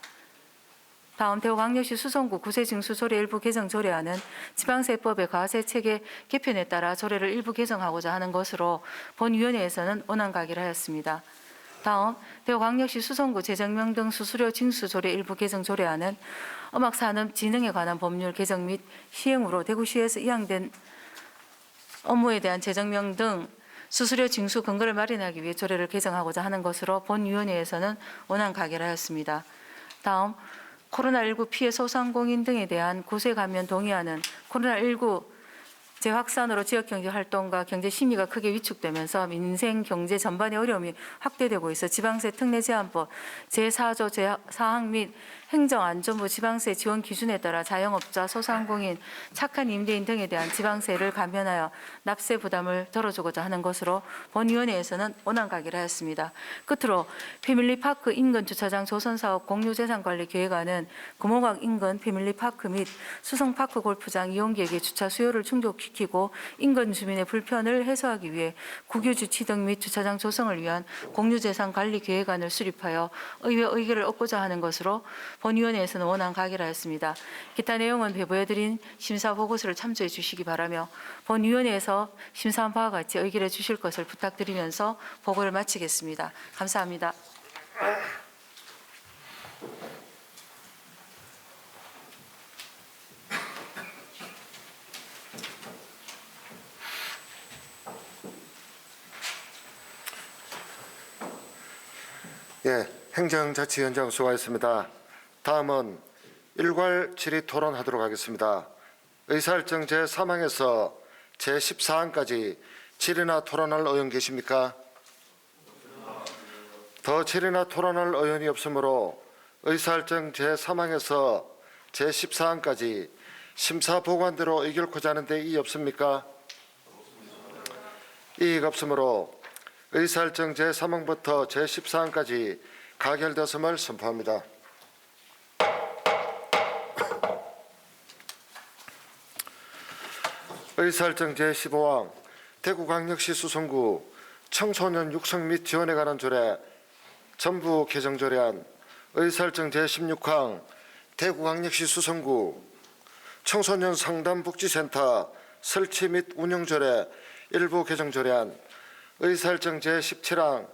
다음 대구광역시 수성구 구세징수 조례 일부 개정 조례안은 지방세법의 과세 체계 개편에 따라 조례를 일부 개정하고자 하는 것으로 본위원회에서는 원안 가결하였습니다. 다음 대구광역시 수성구 재정명 등 수수료 징수 조례 일부 개정 조례안은 음악산업진흥에 관한 법률 개정 및 시행으로 대구시에서 이양된 업무에 대한 재정명 등 수수료 징수 근거를 마련하기 위해 조례를 개정하고자 하는 것으로 본위원회에서는 원안 가결하였습니다. 다음 코로나19 피해 소상공인 등에 대한 구세 감면 동의안은 코로나19 재확산으로 지역경제 활동과 경제 심리가 크게 위축되면서 민생 경제 전반의 어려움이 확대되고 있어 지방세 특례 제한법 제4조 제4항 및 행정안전부 지방세 지원 기준에 따라 자영업자, 소상공인, 착한 임대인 등에 대한 지방세를 감면하여 납세 부담을 덜어주고자 하는 것으로 본위원회에서는 원안 가결하였습니다. 끝으로 패밀리파크 인근 주차장 조선사업 공유재산관리 계획안은 금호각 인근 패밀리파크 및 수성파크 골프장 이용객의 주차 수요를 충족시키고 인근 주민의 불편을 해소하기 위해 국유 주치 등 및 주차장 조성을 위한 공유재산관리 계획안을 수립하여 의회 의결을 얻고자 하는 것으로 본위원회에서는 원안 가결하였습니다. 기타 내용은 배부해드린 심사 보고서를 참조해 주시기 바라며 본위원회에서 심사한 바와 같이 의결해 주실 것을 부탁드리면서 보고를 마치겠습니다. 감사합니다. 예, 행정자치위원장 수고하셨습니다. 다음은 일괄 질의 토론하도록 하겠습니다. 의사일정 제3항에서 제14항까지 질의나 토론할 의원 계십니까? 더 질의나 토론할 의원이 없으므로 의사일정 제3항에서 제14항까지 심사보관대로 의결코자 하는데 이의 없습니까? 이의가 없으므로 의사일정 제3항부터 제14항까지 가결되었음을 선포합니다. 의사일정 제15항 대구광역시 수성구 청소년 육성 및 지원에 관한 조례 전부 개정 조례안 의사일정 제16항 대구광역시 수성구 청소년 상담복지센터 설치 및 운영 조례 일부 개정 조례안 의사일정 제17항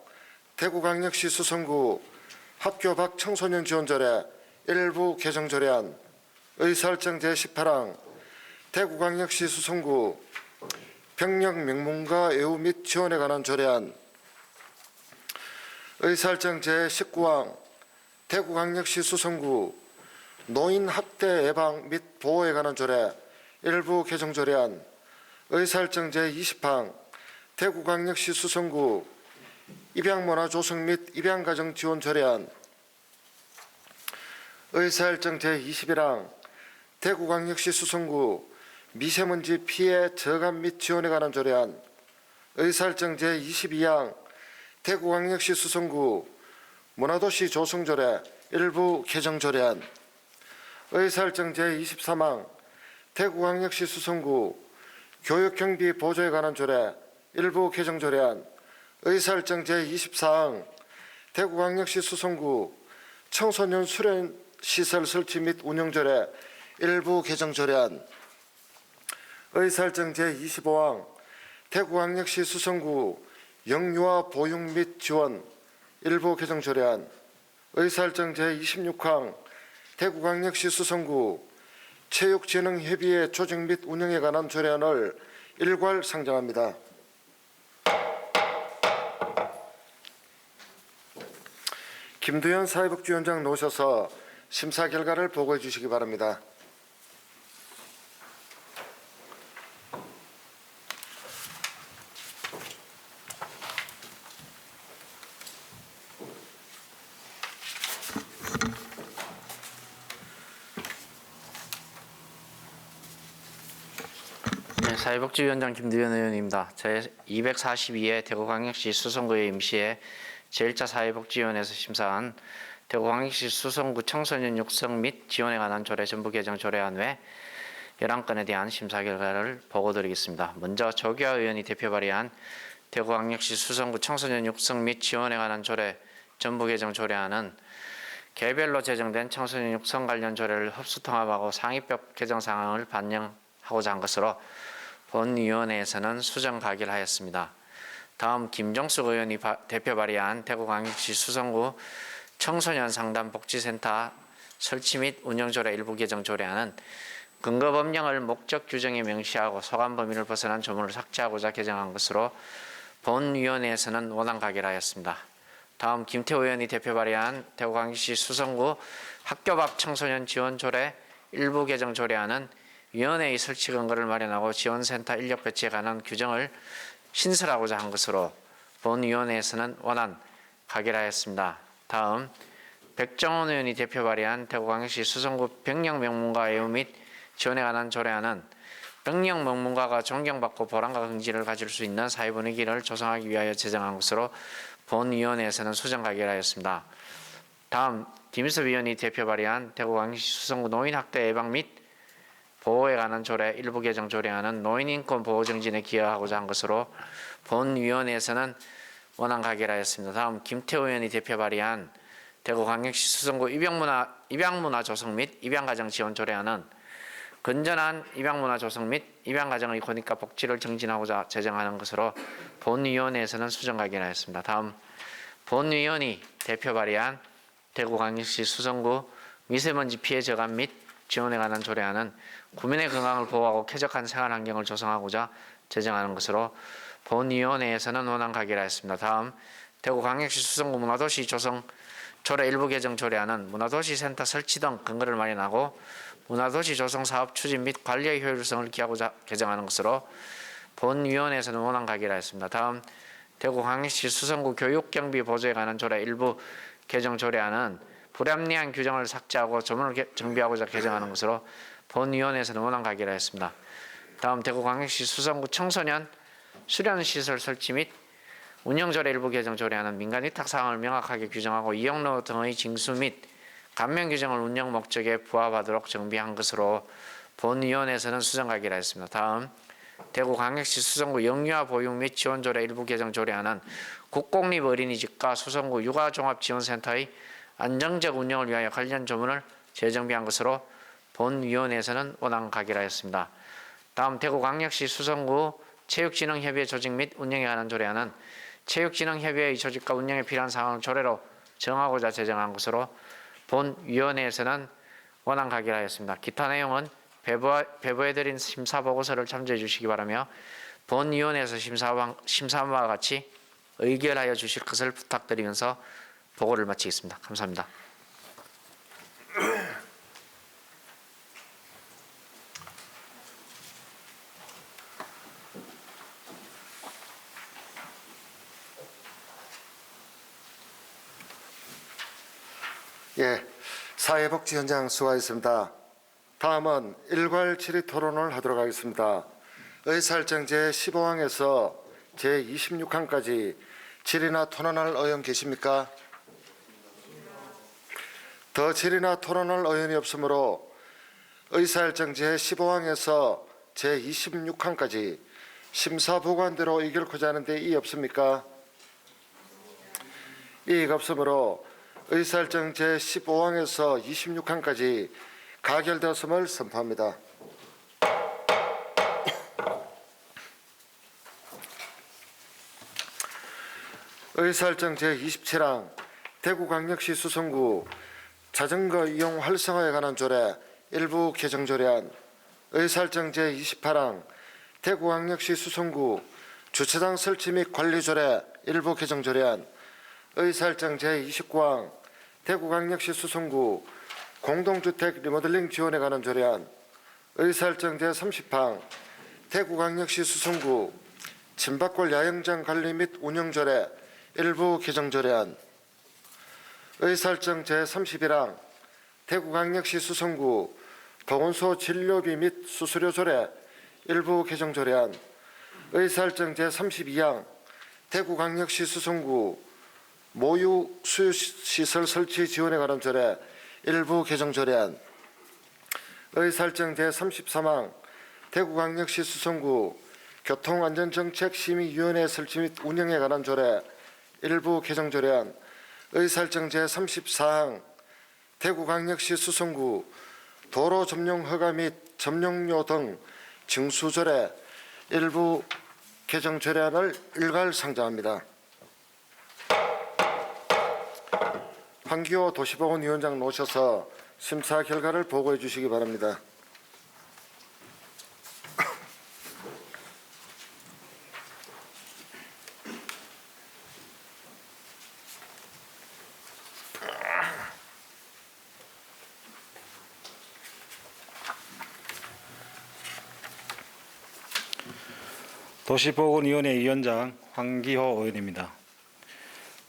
대구광역시 수성구 학교 밖 청소년 지원 조례 일부 개정 조례안 의사일정 제18항 대구광역시 수성구 병력 명문가 애우 및 지원에 관한 조례안 의사일정 제19항 대구광역시 수성구 노인 학대 예방 및 보호에 관한 조례 일부 개정 조례안 의사일정 제20항 대구광역시 수성구 입양문화 조성 및 입양가정 지원 조례안 의사일정 제21항 대구광역시 수성구 미세먼지 피해 저감 및 지원에 관한 조례안 의사일정 제22항 대구광역시 수성구 문화도시 조성 조례 일부 개정 조례안 의사일정 제23항 대구광역시 수성구 교육경비 보조에 관한 조례 일부 개정 조례안 의사일정 제24항 대구광역시 수성구 청소년 수련시설 설치 및 운영 조례 일부 개정 조례안 의사일정 제25항 대구광역시 수성구 영유아 보육 및 지원 일부 개정 조례안 의사일정 제26항 대구광역시 수성구 체육진흥협의회 조직 및 운영에 관한 조례안을 일괄 상정합니다. 김두현 사회복지위원장 나오셔서 심사 결과를 보고해 주시기 바랍니다. 사회복지위원장 김두현 의원입니다. 제242회 대구광역시 수성구의 임시회 제1차 사회복지위원회에서 심사한 대구광역시 수성구 청소년 육성 및 지원에 관한 조례 전부 개정 조례안 외 11건에 대한 심사 결과를 보고드리겠습니다. 먼저 조기화 의원이 대표 발의한 대구광역시 수성구 청소년 육성 및 지원에 관한 조례 전부 개정 조례안은 개별로 제정된 청소년 육성 관련 조례를 흡수 통합하고 상위법 개정 사항을 반영하고자 한 것으로 본위원회에서는 수정 가결하였습니다. 다음 김종숙 의원이 대표 발의한 대구광역시 수성구 청소년 상담 복지센터 설치 및 운영조례 일부 개정 조례안은 근거 법령을 목적 규정에 명시하고 소관 범위를 벗어난 조문을 삭제하고자 개정한 것으로 본위원회에서는 원안 가결하였습니다. 다음 김태호 의원이 대표 발의한 대구광역시 수성구 학교 밖 청소년 지원 조례 일부 개정 조례안은 위원회의 설치 근거를 마련하고 지원센터 인력 배치에 관한 규정을 신설하고자 한 것으로 본위원회에서는 원안 가결하였습니다. 다음 백정원 의원이 대표 발의한 대구광역시 수성구 병력 명문가 애우 및 지원에 관한 조례안은 병력 명문가가 존경받고 보람과 긍지를 가질 수 있는 사회 분위기를 조성하기 위하여 제정한 것으로 본위원회에서는 수정 가결하였습니다. 다음 김희섭 의원이 대표 발의한 대구광역시 수성구 노인학대 예방 및 보호에 관한 조례 일부 개정 조례안은 노인인권 보호 정진에 기여하고자 한 것으로 본위원회에서는 원안 가결하였습니다. 다음 김태호 의원이 대표 발의한 대구광역시 수성구 입양문화 조성 및 입양가정 지원 조례안은 건전한 입양문화 조성 및 입양가정의 권익과 복지를 정진하고자 제정하는 것으로 본위원회에서는 수정 가결하였습니다. 다음 본위원이 대표 발의한 대구광역시 수성구 미세먼지 피해 저감 및 지원에 관한 조례안은 구민의 건강을 보호하고 쾌적한 생활환경을 조성하고자 제정하는 것으로 본위원회에서는 원안 가결하였습니다. 다음 대구광역시 수성구 문화도시 조성 조례 일부 개정 조례안은 문화도시센터 설치 등 근거를 마련하고 문화도시 조성 사업 추진 및 관리의 효율성을 기하고자 개정하는 것으로 본위원회에서는 원안 가결하였습니다. 다음 대구광역시 수성구 교육경비 보조에 관한 조례 일부 개정 조례안은 불합리한 규정을 삭제하고 조문을 정비하고자 개정하는 것으로 본위원회에서는 원안 가결하였습니다. 다음 대구광역시 수성구 청소년 수련시설 설치 및 운영조례 일부 개정 조례안은 민간 위탁 사항을 명확하게 규정하고 이용료 등의 징수 및 감면 규정을 운영 목적에 부합하도록 정비한 것으로 본위원회에서는 수정 가결하였습니다. 다음 대구광역시 수성구 영유아 보육 및 지원조례 일부 개정 조례안은 국공립 어린이집과 수성구 육아종합지원센터의 안정적 운영을 위하여 관련 조문을 재정비한 것으로 본위원회에서는 원안 가결하였습니다. 다음 대구광역시 수성구 체육진흥협의회 조직 및 운영에 관한 조례안은 체육진흥협의회의 조직과 운영에 필요한 사항을 조례로 정하고자 제정한 것으로 본위원회에서는 원안 가결하였습니다. 기타 내용은 배부해드린 심사보고서를 참조해 주시기 바라며 본위원회에서 심사한 바와 같이 의결하여 주실 것을 부탁드리면서 보고를 마치겠습니다. 감사합니다. 예, 사회복지 현장 수고하셨습니다. 다음은 일괄 질의 토론을 하도록 하겠습니다. 의사일정 제15항에서 제26항까지 질의나 토론할 의원 계십니까? 더 질의나 토론할 의원이 없으므로 의사일정 제15항에서 제26항까지 심사보관대로 의결코자 하는데 이의 없습니까? 이의가 없으므로 의사일정 제15항에서 26항까지 가결되었음을 선포합니다. 의사일정 제27항 대구광역시 수성구 자전거 이용 활성화에 관한 조례 일부 개정 조례안, 의사일정 제28항 대구광역시 수성구 주차장 설치 및 관리 조례 일부 개정 조례안, 의사일정 제29항 대구광역시 수성구 공동주택 리모델링 지원에 관한 조례안, 의사일정 제30항 대구광역시 수성구 짐박골 야영장 관리 및 운영 조례 일부 개정 조례안, 의사일정 제31항 대구광역시 수성구 보건소 진료비 및 수수료 조례 일부 개정 조례안, 의사일정 제32항 대구광역시 수성구 모유 수유시설 설치 지원에 관한 조례 일부 개정 조례안, 의사일정 제33항 대구광역시 수성구 교통안전정책심의위원회 설치 및 운영에 관한 조례 일부 개정 조례안, 의사일정 제34항 대구광역시 수성구 도로 점용 허가 및 점용료 등 징수 조례 일부 개정 조례안을 일괄 상정합니다. 황기호 도시보건위원장 모셔서 심사 결과를 보고해 주시기 바랍니다. 도시보건위원회 위원장 황기호 의원입니다.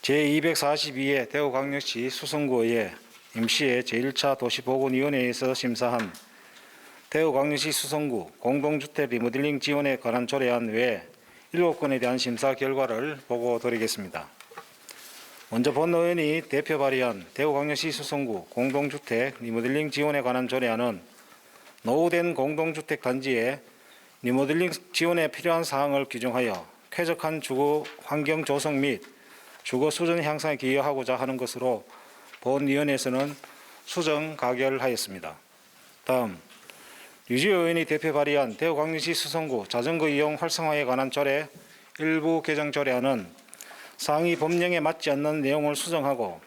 제242회 대구광역시 수성구의회 임시회 제1차 도시보건위원회에서 심사한 대구광역시 수성구 공동주택 리모델링 지원에 관한 조례안 외에 7건에 대한 심사 결과를 보고드리겠습니다. 먼저 본 의원이 대표 발의한 대구광역시 수성구 공동주택 리모델링 지원에 관한 조례안은 노후된 공동주택 단지에 리모델링 지원에 필요한 사항을 규정하여 쾌적한 주거 환경 조성 및 주거 수준 향상에 기여하고자 하는 것으로 본위원회에서는 수정 가결하였습니다. 다음 유지호 의원이 대표 발의한 대구광역시 수성구 자전거 이용 활성화에 관한 조례 일부 개정 조례안은 상위 법령에 맞지 않는 내용을 수정하고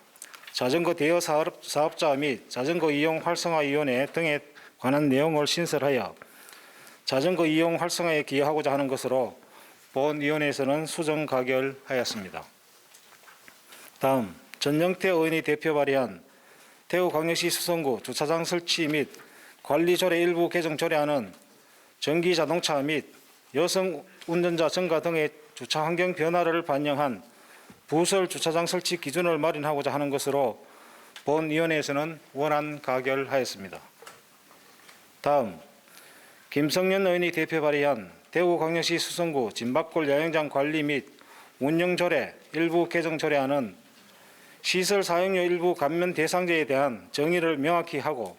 자전거 대여 사업자 및 자전거 이용 활성화위원회 등에 관한 내용을 신설하여 자전거 이용 활성화에 기여하고자 하는 것으로 본위원회에서는 수정 가결하였습니다. 다음 전영태 의원이 대표 발의한 대구광역시 수성구 주차장 설치 및 관리 조례 일부 개정 조례안은 전기 자동차 및 여성 운전자 증가 등의 주차 환경 변화를 반영한 부설 주차장 설치 기준을 마련하고자 하는 것으로 본위원회에서는 원안 가결하였습니다. 다음 김성년 의원이 대표 발의한 대구광역시 수성구 진박골 야영장 관리 및 운영 조례 일부 개정 조례안은 시설 사용료 일부 감면 대상자에 대한 정의를 명확히 하고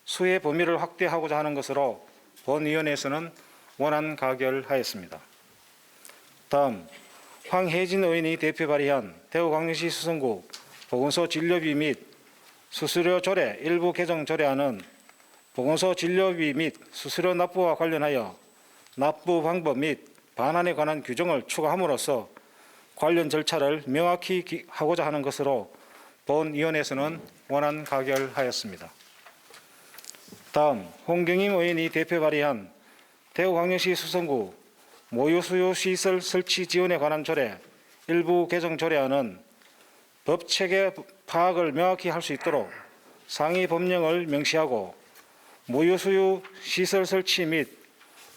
수혜 범위를 확대하고자 하는 것으로 본위원회에서는 원안 가결하였습니다. 다음 황혜진 의원이 대표 발의한 대구광역시 수성구 보건소 진료비 및 수수료 조례 일부 개정 조례안은 보건소 진료비 및 수수료 납부와 관련하여 납부 방법 및 반환에 관한 규정을 추가함으로써 관련 절차를 명확히 하고자 하는 것으로 본위원회에서는 원안 가결하였습니다. 다음 홍경임 의원이 대표 발의한 대구광역시 수성구 모유수유시설 설치 지원에 관한 조례 일부 개정 조례안은 법체계 파악을 명확히 할 수 있도록 상위 법령을 명시하고 모유수유 시설 설치 및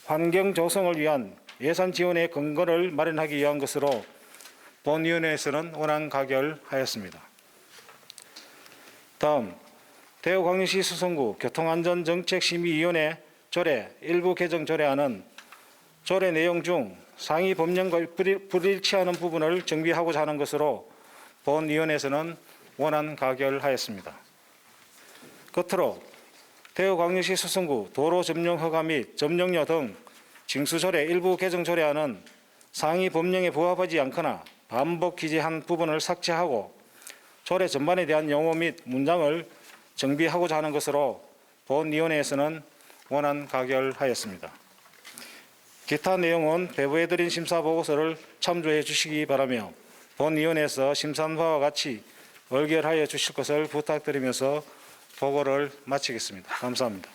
환경 조성을 위한 예산 지원의 근거를 마련하기 위한 것으로 본위원회에서는 원안 가결하였습니다. 다음 대구광역시 수성구 교통안전정책심의위원회 조례 일부 개정 조례안은 조례 내용 중 상위 법령과 불일치하는 부분을 정비하고자 하는 것으로 본위원회에서는 원안 가결하였습니다. 끝으로 대구광역시 수성구 도로 점용 허가 및 점용료 등 징수조례 일부 개정 조례안은 상위 법령에 부합하지 않거나 반복 기재한 부분을 삭제하고 조례 전반에 대한 용어 및 문장을 정비하고자 하는 것으로 본위원회에서는 원안 가결하였습니다. 기타 내용은 배부해드린 심사보고서를 참조해 주시기 바라며 본위원회에서 심사한 바와 같이 의결하여 주실 것을 부탁드리면서 보고를 마치겠습니다. 감사합니다.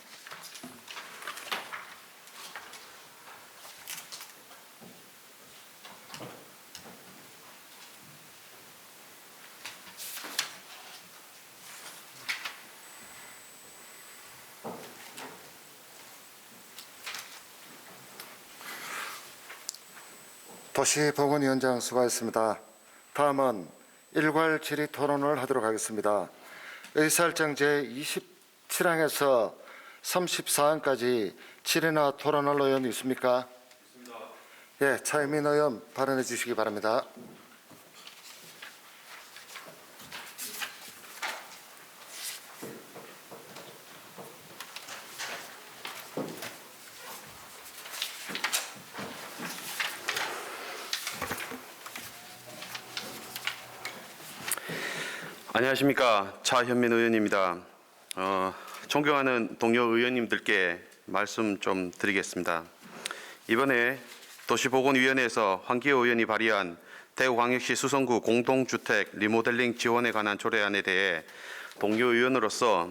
도시보건위원장 수고하셨습니다. 다음은 일괄 질의 토론을 하도록 하겠습니다. 의사일정 제27항에서 34항까지 질의나 토론할 의원 있습니까? 있습니다. 예, 차혜민 의원 발언해 주시기 바랍니다. 안녕하십니까. 차현민 의원입니다. 존경하는 동료 의원님들께 말씀 좀 드리겠습니다. 이번에 도시보건위원회에서 황기호 의원이 발의한 대구광역시 수성구 공동주택 리모델링 지원에 관한 조례안에 대해 동료 의원으로서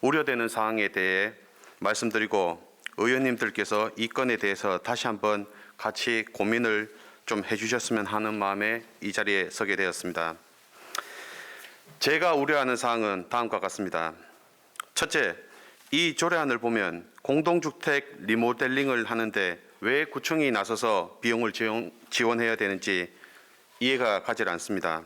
우려되는 사항에 대해 말씀드리고 의원님들께서 이 건에 대해서 다시 한번 같이 고민을 좀 해주셨으면 하는 마음에 이 자리에 서게 되었습니다. 제가 우려하는 사항은 다음과 같습니다. 첫째, 이 조례안을 보면 공동주택 리모델링을 하는데 왜 구청이 나서서 비용을 지원해야 되는지 이해가 가지 않습니다.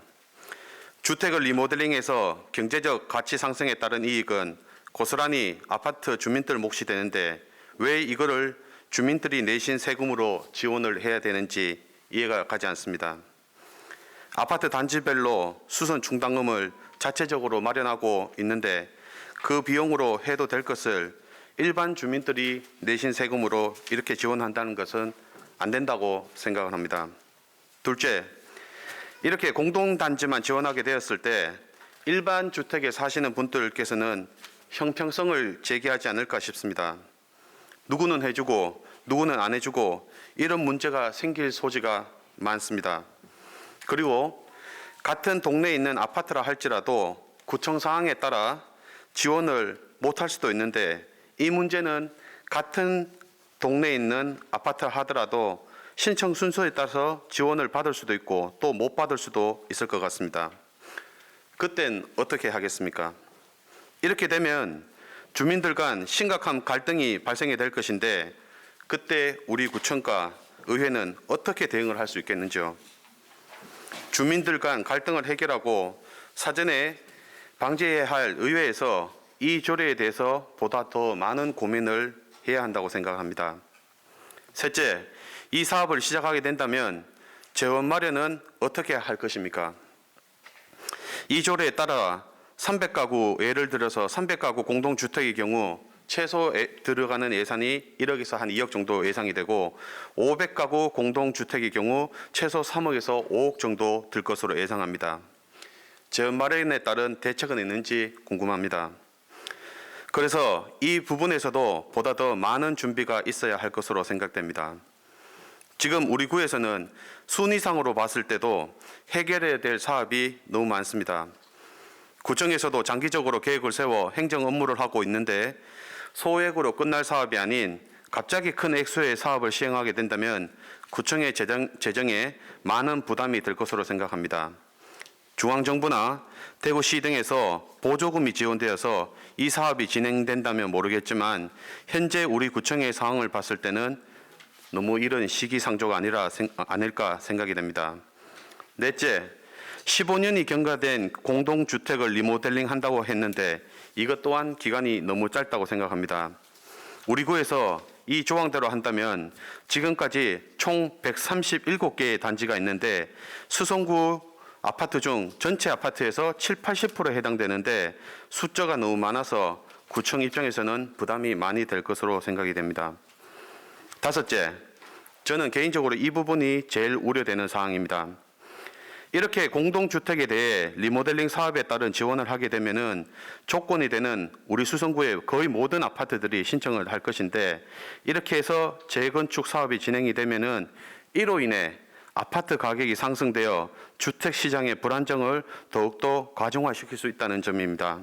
주택을 리모델링해서 경제적 가치 상승에 따른 이익은 고스란히 아파트 주민들 몫이 되는데 왜 이거를 주민들이 내신 세금으로 지원을 해야 되는지 이해가 가지 않습니다. 아파트 단지별로 수선 충당금을 자체적으로 마련하고 있는데 그 비용으로 해도 될 것을 일반 주민들이 내신 세금으로 이렇게 지원한다는 것은 안 된다고 생각을 합니다. 둘째, 이렇게 공동단지만 지원하게 되었을 때 일반 주택에 사시는 분들께서는 형평성을 제기하지 않을까 싶습니다. 누구는 해주고 누구는 안 해주고 이런 문제가 생길 소지가 많습니다. 그리고 같은 동네에 있는 아파트라 할지라도 구청 사항에 따라 지원을 못할 수도 있는데 이 문제는 같은 동네에 있는 아파트 하더라도 신청 순서에 따라서 지원을 받을 수도 있고 또 못 받을 수도 있을 것 같습니다. 그땐 어떻게 하겠습니까? 이렇게 되면 주민들 간 심각한 갈등이 발생이 될 것인데 그때 우리 구청과 의회는 어떻게 대응을 할 수 있겠는지요? 주민들 간 갈등을 해결하고 사전에 방지해야 할 의회에서 이 조례에 대해서 보다 더 많은 고민을 해야 한다고 생각합니다. 셋째, 이 사업을 시작하게 된다면 재원 마련은 어떻게 할 것입니까? 이 조례에 따라 300가구, 예를 들어서 300가구 공동주택의 경우 최소 들어가는 예산이 1억에서 한 2억 정도 예상이 되고 500가구 공동주택의 경우 최소 3억에서 5억 정도 들 것으로 예상합니다. 재원 마련에 따른 대책은 있는지 궁금합니다. 그래서 이 부분에서도 보다 더 많은 준비가 있어야 할 것으로 생각됩니다. 지금 우리 구에서는 순위상으로 봤을 때도 해결해야 될 사업이 너무 많습니다. 구청에서도 장기적으로 계획을 세워 행정 업무를 하고 있는데 소액으로 끝날 사업이 아닌 갑자기 큰 액수의 사업을 시행하게 된다면 구청의 재정에 많은 부담이 될 것으로 생각합니다. 중앙정부나 대구시 등에서 보조금이 지원되어서 이 사업이 진행된다면 모르겠지만 현재 우리 구청의 상황을 봤을 때는 너무 이런 시기상조가 아닐까 생각이 됩니다. 넷째, 15년이 경과된 공동주택을 리모델링 한다고 했는데 이것 또한 기간이 너무 짧다고 생각합니다. 우리 구에서 이 조항대로 한다면 지금까지 총 137개의 단지가 있는데 수성구 아파트 중 전체 아파트에서 70~80%에 해당되는데 숫자가 너무 많아서 구청 입장에서는 부담이 많이 될 것으로 생각이 됩니다. 다섯째, 저는 개인적으로 이 부분이 제일 우려되는 사항입니다. 이렇게 공동주택에 대해 리모델링 사업에 따른 지원을 하게 되면은 조건이 되는 우리 수성구의 거의 모든 아파트들이 신청을 할 것인데 이렇게 해서 재건축 사업이 진행이 되면은 이로 인해 아파트 가격이 상승되어 주택 시장의 불안정을 더욱더 가중화시킬 수 있다는 점입니다.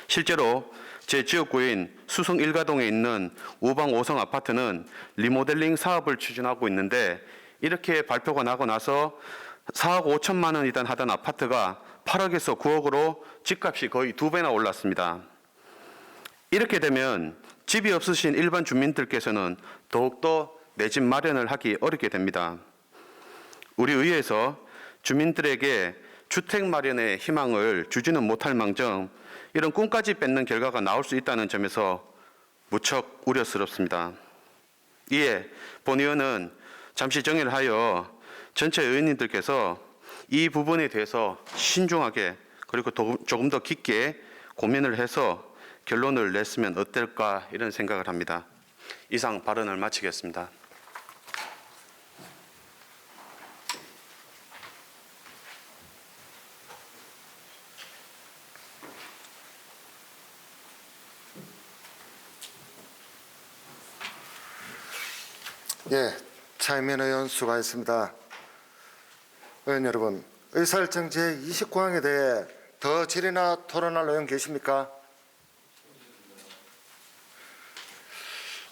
실제로 제 지역구인 수성 일가동에 있는 우방 5성 아파트는 리모델링 사업을 추진하고 있는데 이렇게 발표가 나고 나서 4억 5천만 원이던 하던 아파트가 8억에서 9억으로 집값이 거의 2배나 올랐습니다. 이렇게 되면 집이 없으신 일반 주민들께서는 더욱더 내 집 마련을 하기 어렵게 됩니다. 우리 의회에서 주민들에게 주택 마련의 희망을 주지는 못할 망정 이런 꿈까지 뺏는 결과가 나올 수 있다는 점에서 무척 우려스럽습니다. 이에 본 의원은 잠시 정리를 하여 전체 의원님들께서 이 부분에 대해서 신중하게 그리고 조금 더 깊게 고민을 해서 결론을 냈으면 어떨까 이런 생각을 합니다. 이상 발언을 마치겠습니다. 예, 차이민 의원 수고하셨습니다. 의원 여러분, 의사일정 제29항에 대해 더 질의나 토론할 의원 계십니까?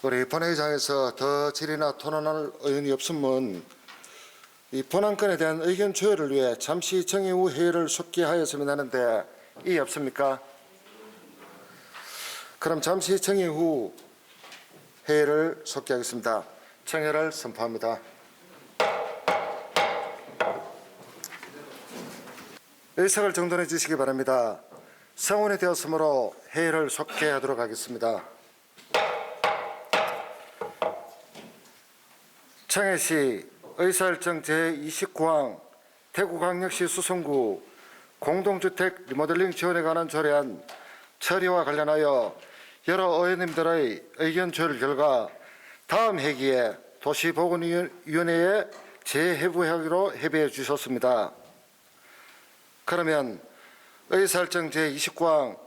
우리 본회의장에서 더 질의나 토론할 의원이 없으면 이 본안건에 대한 의견 조율을 위해 잠시 정의 후 회의를 속기하였으면 하는데 이의 없습니까? 그럼 잠시 정의 후 회의를 속기하겠습니다. 청회를 선포합니다. 의석을 정돈해 주시기 바랍니다. 성원이 되었으므로 회의를 속개하도록 하겠습니다. 청해시 의사일정 제29항 대구광역시 수성구 공동주택 리모델링 지원에 관한 조례안 처리와 관련하여 여러 의원님들의 의견 조율 결과 다음 회기에 도시보건위원회에 재회부하기로 협의해 주셨습니다. 그러면 의사일정 제29항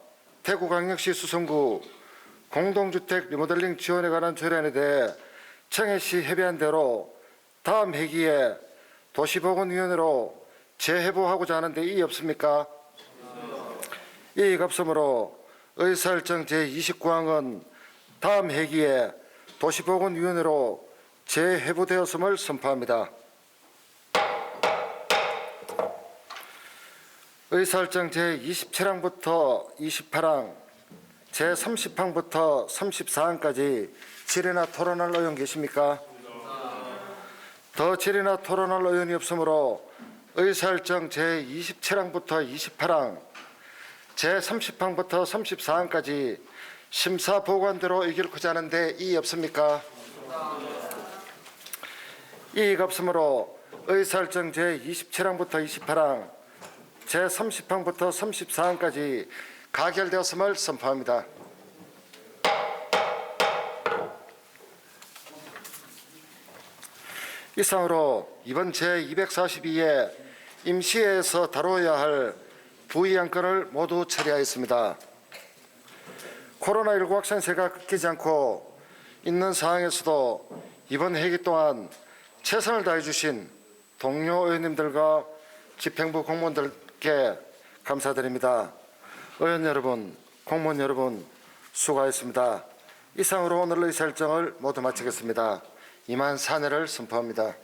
대구광역시 수성구 공동주택 리모델링 지원에 관한 조례안에 대해 청해시 협의한 대로 다음 회기에 도시보건위원회로 재회부하고자 하는데 이의 없습니까? 이의가 없으므로 의사일정 제29항은 다음 회기에 도시보건위원회로 재회부되었음을 선포합니다. 의사일정 제27항부터 28항, 제30항부터 34항까지 질의나 토론할 의원 계십니까? 더 질의나 토론할 의원이 없으므로 의사일정 제27항부터 28항, 제30항부터 34항까지 심사 보관대로 의결하고자 하는데 이의 없습니까? 이의가 없으므로 의사일정 제27항부터 28항, 제30항부터 34항까지 가결되었음을 선포합니다. 이상으로 이번 제242회 임시회에서 다루어야 할 부의안건을 모두 처리하였습니다. 코로나19 확산세가 끊기지 않고 있는 상황에서도 이번 회기 동안 최선을 다해 주신 동료 의원님들과 집행부 공무원들께 감사드립니다. 의원 여러분, 공무원 여러분 수고하셨습니다. 이상으로 오늘 의사일정을 모두 마치겠습니다. 이만 사내를 선포합니다.